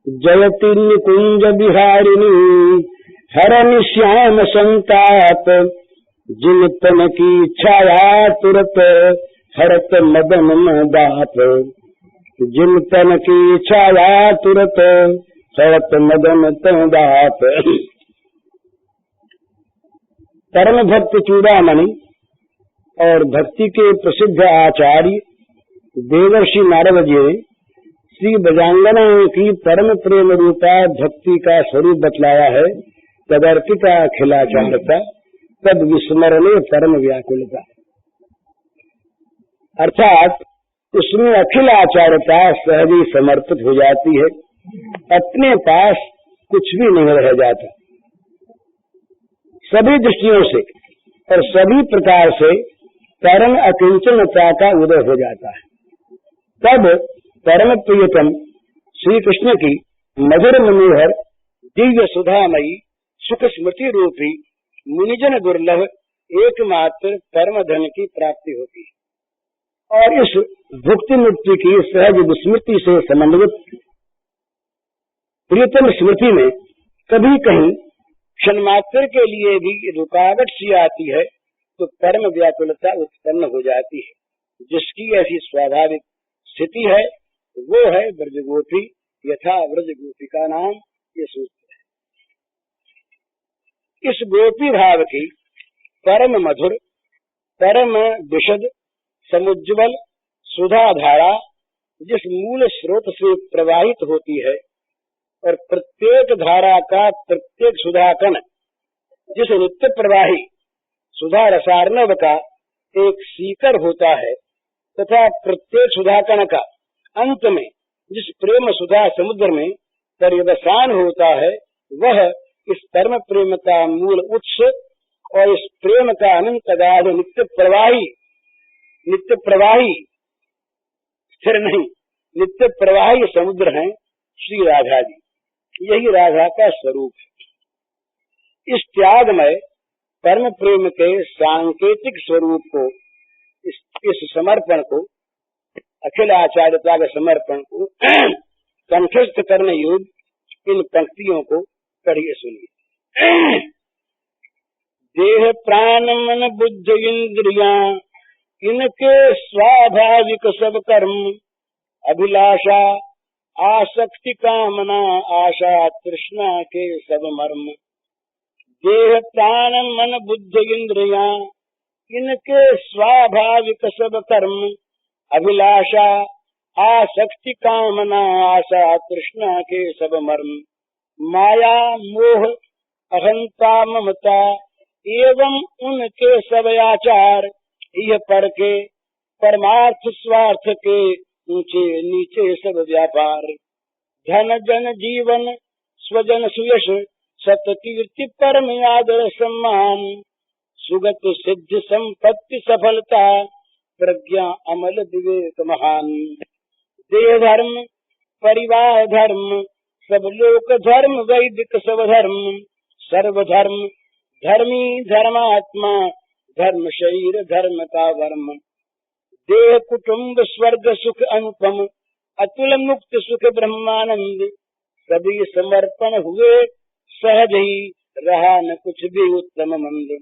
जय तिन कुंज बिहारिणी हरन श्याम संताप। जिन तन की छाया तुरत हरत मदन दाप। जिन तन की छाया तुरत हरत मदन दाप। परम भक्त चूड़ामणि और भक्ति के प्रसिद्ध आचार्य देवर्षि नारद जी ने श्री बजांगना की परम प्रेम रूपा भक्ति का स्वरूप बतलाया है। तदर्पिता अखिलाचारता तद विस्मरणे परम व्याकुलता। अर्थात उसमें अखिल आचारता सहज ही समर्पित हो जाती है, अपने पास कुछ भी नहीं रह जाता। सभी दृष्टियों से और सभी प्रकार से परम अकिंचनता का उदय हो जाता है। तब परम प्रियतम श्री कृष्ण की मधुर मनोहर दिव्य सुधामयी सुख स्मृति रूपी मुनिजन दुर्लभ एकमात्र परम धन की प्राप्ति होती है। और इस भुक्ति मुक्ति की सहज विस्मृति से समन्वित प्रियतम स्मृति में कभी कहीं क्षण मात्र के लिए भी रुकावट सी आती है तो परम व्याकुलता उत्पन्न हो जाती है। जिसकी ऐसी स्वाभाविक स्थिति है वो है ब्रजगोपी। यथा ब्रजगोपिका नाम ये सूत्र है। इस गोपी भाव की परम मधुर, परम विशद, समुज्ज्वल सुधाधारा जिस मूल स्रोत से प्रवाहित होती है और प्रत्येक धारा का प्रत्येक सुधाकण जिस नित्य प्रवाही सुधा रसार्णव का एक सीकर होता है तथा प्रत्येक सुधाकण का अंत में जिस प्रेम सुधा समुद्र में पर्यवसान होता है, वह इस परम प्रेम का मूल उत्स और इस प्रेम का अनंत गाध नित्य प्रवाही स्थिर नहीं, नित्य प्रवाही समुद्र हैं श्री राधा जी। यही राधा का स्वरूप है। इस त्यागमय परम प्रेम के सांकेतिक स्वरूप को, इस समर्पण को, अखिल आचार्यता के समर्पण को कंठस्थ करने योग्य इन पंक्तियों को पढ़िए, सुनिए। देह प्राण मन बुद्ध इंद्रियां इनके स्वाभाविक सब कर्म, अभिलाषा आसक्ति कामना आशा तृष्णा के सब मर्म। देह प्राण मन बुद्ध इंद्रियां इनके स्वाभाविक सब कर्म, अभिलाषा आसक्ति कामना आशा तृष्णा के सब मर्म। माया मोह अहंता ममता एवं उनके सब आचार, यह पर के परमार्थ स्वार्थ के ऊंचे नीचे सब व्यापार। धन जन जीवन स्वजन सुयश सत कीर्ति परम आदर सम्मान, सुगत सिद्ध संपत्ति सफलता प्रज्ञा अमल विवेक महान। देह धर्म परिवार धर्म सब लोक धर्म वैदिक सब धर्म, सर्व धर्म धर्मी धर्मात्मा धर्म शरीर धर्म का वर्म। देह कुटुंब स्वर्ग सुख अनुपम अतुल मुक्त सुख ब्रह्मानंद, सभी समर्पण हुए सहज ही रहा न कुछ भी उत्तम मंद।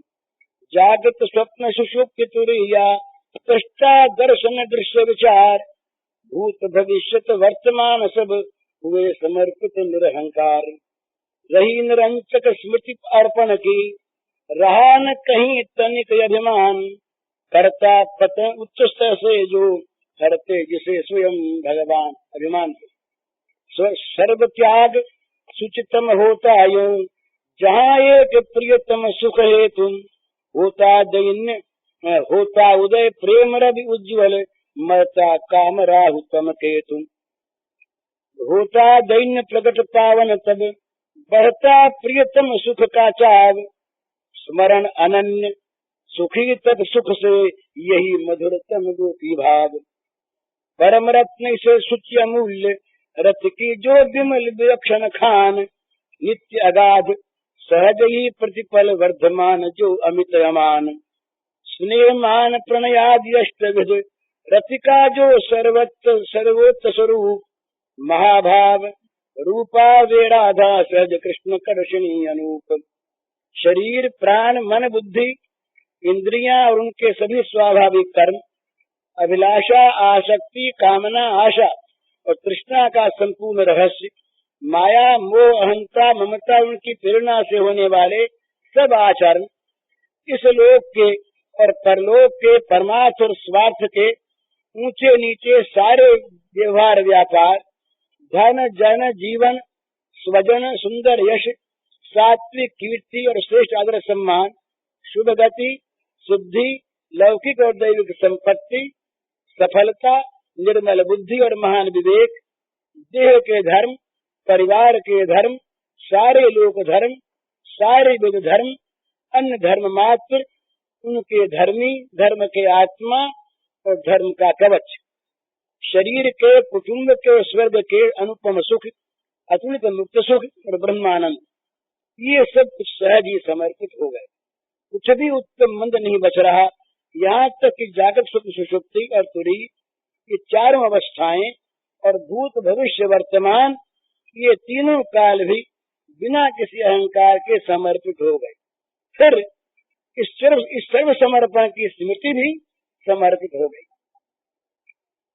जागृत स्वप्न सुषुप्त तुरीया दृष्टा दर्शन दृश्य विचार, भूत भविष्यत वर्तमान सब हुए समर्पित निरहंकार। रही निरंचक स्मृति अर्पण की रहा न कहीं तनिक अभिमान, करता पत उच्च से जो करते जिसे स्वयं भगवान अभिमान। सर्व त्याग सुचितम होता यो जहाँ एक प्रियतम सुख हेतु, होता दैन्य होता उदय प्रेम रवि उज्ज्वल, मरता काम राहु तम केतु। होता दैन्य प्रकट पावन तब बढ़ता प्रियतम सुख का चाव, स्मरण अनन्य सुखी तब सुख से यही मधुरतम गोपी भाव। परम रत्न से सुच्य अमूल्य रथ की जो विमल विलक्षण खान, नित्य अगाध सहज ही प्रतिपल वर्धमान जो अमित अमान। स्नेह मान प्रणयादि अष्टविध रथिका जो सर्वोच्च स्वरूप, महाभाव रूपा वे राधा सहज कृष्ण कर्षणी अनूप। शरीर प्राण मन बुद्धि इंद्रियां और उनके सभी स्वाभाविक कर्म, अभिलाषा आसक्ति कामना आशा और तृष्णा का संपूर्ण रहस्य, माया मोह अहंता ममता उनकी प्रेरणा से होने वाले सब आचरण, इस लोक के और परलोक के परमार्थ और स्वार्थ के ऊंचे नीचे सारे व्यवहार व्यापार, धन जन जीवन स्वजन सुंदर यश सात्विक कीर्ति और श्रेष्ठ आदर सम्मान, शुभ गति सिद्धि लौकिक और दैविक संपत्ति, सफलता निर्मल बुद्धि और महान विवेक, देह के धर्म परिवार के धर्म सारे लोक धर्म सारे विध धर्म अन्य धर्म मात्र, उनके धर्मी धर्म के आत्मा और धर्म का कवच, शरीर के कुटुंब के स्वर्ग के अनुपम सुख अतुलित मुक्त सुख और ब्रह्मानंद, ये सब कुछ सहज ही समर्पित हो गए। कुछ भी उत्तम मंद नहीं बच रहा। यहाँ तक कि जागृत स्वप्न सुषुप्ति और तुरी ये चारों अवस्थाएं और भूत भविष्य वर्तमान ये तीनों काल भी बिना किसी अहंकार के समर्पित हो गए। फिर इस सर्व समर्पण की स्मृति भी समर्पित हो गई,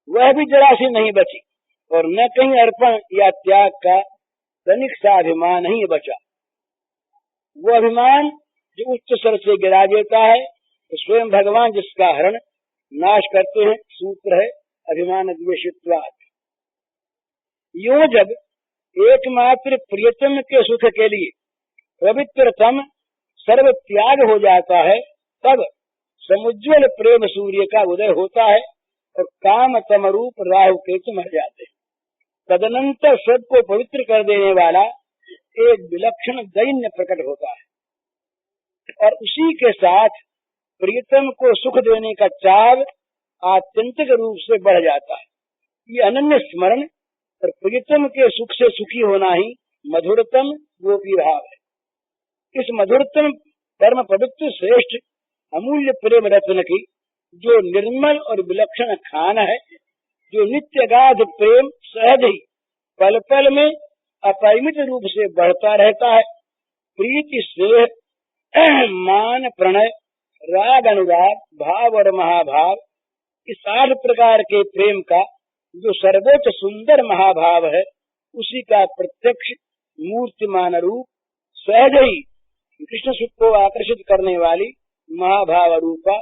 वह भी जरा सी नहीं बची और न कहीं अर्पण या त्याग का तनिक सा अभिमान नहीं बचा। वो अभिमान जो उच्च स्वर से गिरा देता है तो स्वयं भगवान जिसका हरण नाश करते हैं। सूत्र है अभिमान द्वेषित्वात्। यूं जब एकमात्र प्रियतम के सुख के लिए पवित्रतम सर्व त्याग हो जाता है, तब समुज्वल प्रेम सूर्य का उदय होता है और काम तमरूप राहु केतु मर जाते हैं। तदनंतर सबको पवित्र कर देने वाला एक विलक्षण दैन्य प्रकट होता है और उसी के साथ प्रियतम को सुख देने का चाव आत्यंतिक रूप से बढ़ जाता है। ये अनन्य स्मरण और प्रियतम के सुख से सुखी होना ही मधुरतम गोपी भाव है। इस मधुरतम परम पवित्र श्रेष्ठ अमूल्य प्रेम रत्न की जो निर्मल और विलक्षण खान है, जो नित्य गाध प्रेम सहज ही पल पल में अपरिमित रूप से बढ़ता रहता है। प्रीति स्नेह मान प्रणय राग अनुराग भाव और महाभाव, इस 8 प्रकार के प्रेम का जो सर्वोच्च सुंदर महाभाव है, उसी का प्रत्यक्ष मूर्तिमान रूप सहज ही कृष्ण सुख को आकर्षित करने वाली महाभाव रूपा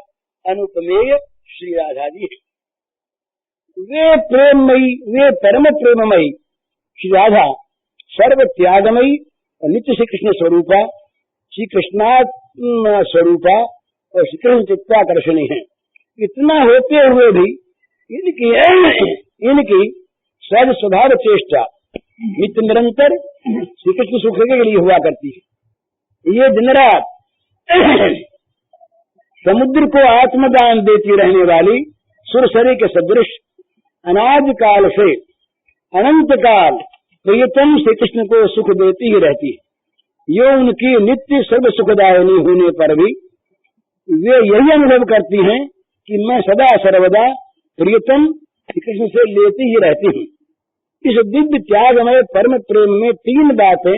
अनुपमेय श्री राधा जी। वे प्रेममयी, वे परम प्रेममयी श्री राधा सर्व त्यागमयी और नित्य श्री कृष्ण स्वरूपा, श्री कृष्णात्म स्वरूपा और श्री कृष्ण चित्ताकर्षणी है। इतना होते हुए भी इनकी सहज स्वभाव चेष्टा नित्य निरंतर श्री कृष्ण सुख के लिए हुआ करती है। ये दिन रात समुद्र को आत्मदान देती रहने वाली सुरसरी के सदृश अनादि काल से अनंत काल प्रियतम श्री कृष्ण को सुख देती ही रहती है। यो उनकी नित्य सर्व सुखदायिनी होने पर भी वे यही अनुभव करती हैं कि मैं सदा सर्वदा प्रियतम श्री कृष्ण से लेती ही रहती हूँ। इस दिव्य त्यागमय परम प्रेम में 3 बातें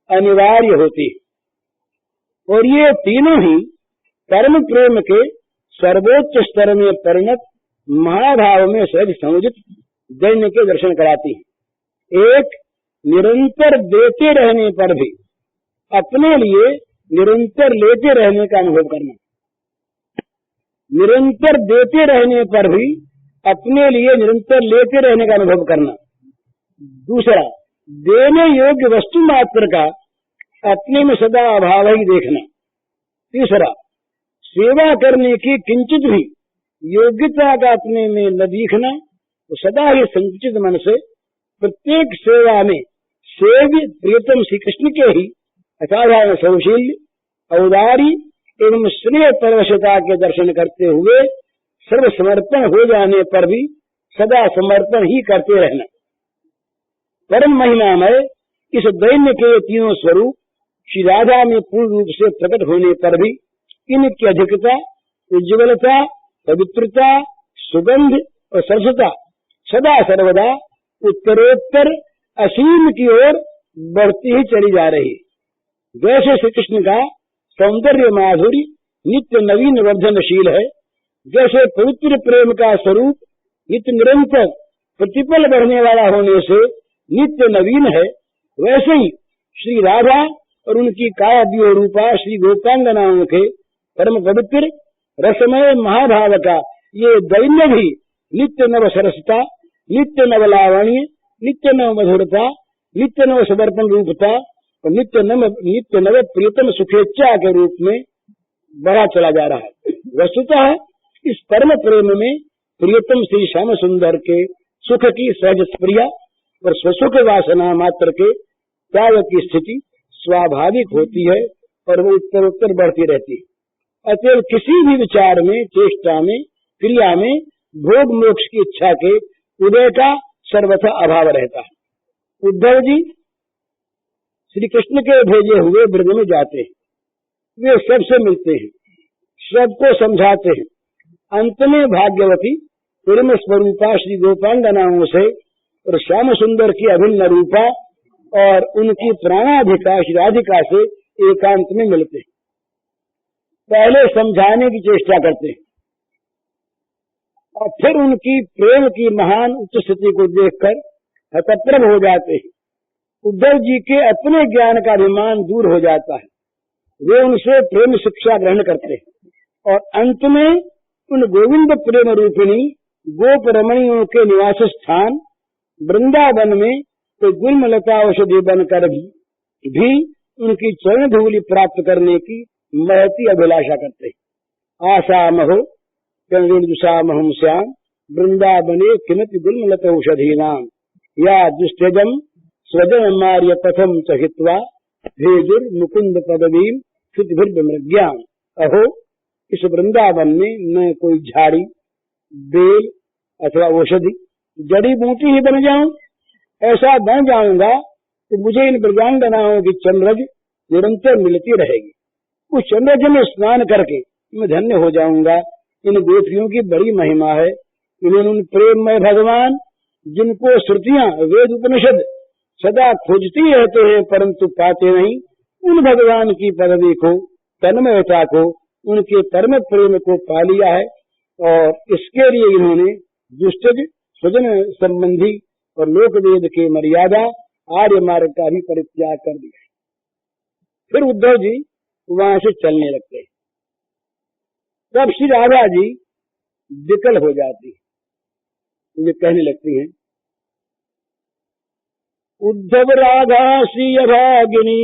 अनिवार्य होती है और ये तीनों ही परम प्रेम के सर्वोच्च स्तर में परिणत महाभाव में सहज समुचित दैन्य के दर्शन कराती है। एक, निरंतर देते रहने पर भी अपने लिए निरंतर लेते रहने का अनुभव करना। निरंतर देते रहने पर भी अपने लिए निरंतर लेते रहने का अनुभव करना। दूसरा, देने योग्य वस्तु मात्र का अपने में सदा अभाव ही देखना। तीसरा, सेवा करने की किंचित भी योग्यता का अपने में न दिखना, तो सदा ही संकुचित मन से प्रत्येक सेवा में सेव्य प्रियतम श्री कृष्ण के ही असाधारण सौशील्य, औदारी एवं स्नेह परवशता के दर्शन करते हुए सर्व समर्पण हो जाने पर भी सदा समर्पण ही करते रहना। परम महिमामय इस दैन्य के तीनों स्वरूप श्री राधा में पूर्ण रूप से प्रकट होने पर भी इनकी अधिकता, उज्ज्वलता, पवित्रता, सुगंध और सरसता सदा सर्वदा उत्तरोत्तर असीम की ओर बढ़ती ही चली जा रही। जैसे श्री कृष्ण का सौंदर्य माधुर्य नित्य नवीन वर्धनशील है, जैसे पवित्र प्रेम का स्वरूप नित्य निरंतर प्रतिपल बढ़ने वाला होने से नित्य नवीन है, वैसे ही श्री राधा और उनकी काव्य रूपा श्री गोपांगनाओं के परम पवित्र रसमय महाभाव का ये दैन्य भी नित्य नव सरसता, नित्य नव लावण्य, नित्य नव मधुरता, नित्य नव समर्पण रूपता और नित्य नव प्रियतम सुखेच्छा के रूप में बढ़ा चला जा रहा है। वस्तुतः इस परम प्रेम में प्रियतम श्री श्याम सुंदर के सुख की सहज प्रिया और स्वसुख वासना मात्र के त्याग की स्थिति स्वाभाविक होती है और वो उत्तरोत्तर बढ़ती रहती है। अतएव किसी भी विचार में, चेष्टा में, क्रिया में भोग मोक्ष की इच्छा के उदय का सर्वथा अभाव रहता है। उद्धव जी श्री कृष्ण के भेजे हुए ब्रज में जाते हैं, वे सबसे मिलते हैं, सबको समझाते हैं। अंत में भाग्यवती प्रेम स्वरूपा श्री गोपांगनाओं से और श्याम सुंदर की अभिन्न रूपा और उनकी प्राणाधिका श्री राधिका से एकांत में मिलते हैं। पहले समझाने की चेष्टा करते हैं और फिर उनकी प्रेम की महान उच्च स्थिति को देखकर हतप्रभ हो जाते हैं। उद्धव जी के अपने ज्ञान का अभिमान दूर हो जाता है वे उनसे प्रेम शिक्षा ग्रहण करते और अंत में उन गोविंद प्रेम रूपिणी गोप रमणियों के निवास स्थान वृंदावन में तो गुलमलता औषधि बनकर भी उनकी चरण धूलि प्राप्त करने की महती अभिलाषा करते। आशा महो कंजुषा महम श्याम वृंदावने किमति गुलमलत औषधि नाम या दुष्टजम स्वजन मार्य पथम चहित्वा भेजुर मुकुंद पदवीम सुतिभिर्मृज्ञान। अहो इस वृंदावन में मैं कोई झाड़ी बेल अथवा औषधि जड़ी बूटी ही बन जाऊं, ऐसा बन जाऊंगा तो मुझे इन ब्रजांगनाओं की चंद्रज निरंतर मिलती रहेगी। उस चंद्रज में स्नान करके मैं धन्य हो जाऊंगा। इन गोपियों की बड़ी महिमा है। इन्होंने उन प्रेममय भगवान जिनको श्रुतियां वेद उपनिषद सदा खोजती रहते हैं परंतु पाते नहीं, उन भगवान की पदवी को, तन्मयता को, उनके परम प्रेम को पा लिया है और इसके लिए इन्होंने दुष्टज स्वजन संबंधी और लोक वेद के मर्यादा आर्य मार्ग का भी परित्याग कर दिया। फिर उद्धव जी वहां से चलने लगते। तब श्री राधा जी विकल हो जाती, ये कहने लगती हैं, उद्धव राधा श्री अभागिनी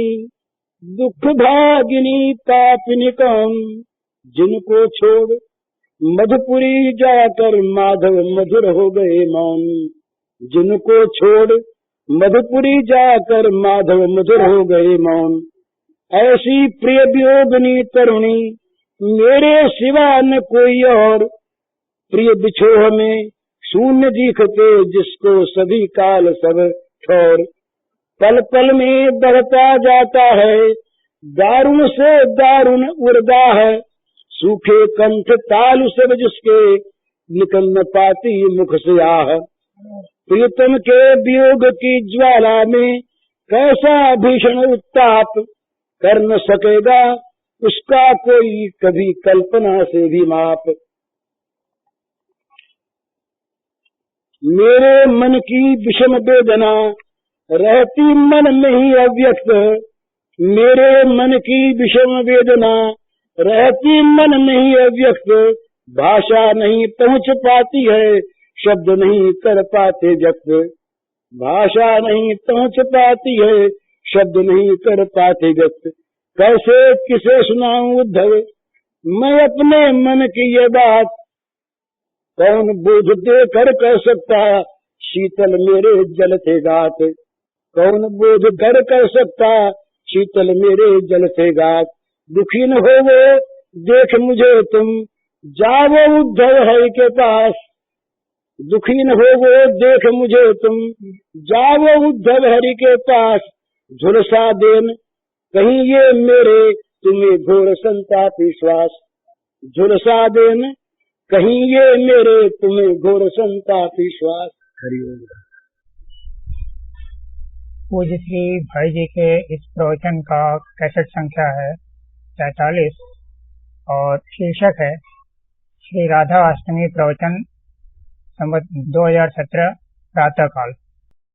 दुख भागिनी पापिनिकम, जिनको छोड़ मधुपुरी जाकर माधव मधुर हो गए मौन। जिनको छोड़ मधुपुरी जाकर माधव मधुर हो गए मौन। ऐसी प्रिय वियोगिनी तरुणी मेरे सिवा न कोई और, प्रिय बिछोह में शून्य दिखते जिसको सभी काल सब ठौर। पल पल में बढ़ता जाता है दारुण से दारुण उर्दा है, सूखे कंठ तालु सब जिसके निकल न पाती मुख से आह। प्रियतम के वियोग की ज्वाला में कैसा भीषण उत्ताप, कर न सकेगा उसका कोई कभी कल्पना से भी माप। मेरे मन की विषम वेदना रहती मन में ही अव्यक्त, मेरे मन की विषम वेदना रहती मन में ही अव्यक्त। भाषा नहीं पहुंच पाती है शब्द नहीं कर पाते व्यक्त। भाषा नहीं पहुंच पाती है शब्द नहीं कर पाते व्यक्त। कैसे किसे सुनाऊं उद्धव मैं अपने मन की ये बात, कौन बोध दे कर कह सकता शीतल मेरे जल थे गात। कौन बोध कर कह सकता शीतल मेरे जल थे गात। दुखी न हो वो देख मुझे तुम जाओ उद्धव हरि के पास। दुखी न हो वो देख मुझे तुम जाओ उद्धव हरि के पास। झुलसा देन कहीं ये मेरे तुम्हें घोर संताप विश्वास। झुलसा देन कहीं ये मेरे तुम्हें घोर संताप विश्वास। हरिओम। पूज्य श्री भाई जी के इस प्रवचन का कैसेट संख्या है 43 और शीर्षक है श्री राधा अष्टमी प्रवचन संवत 2017 प्रातः काल।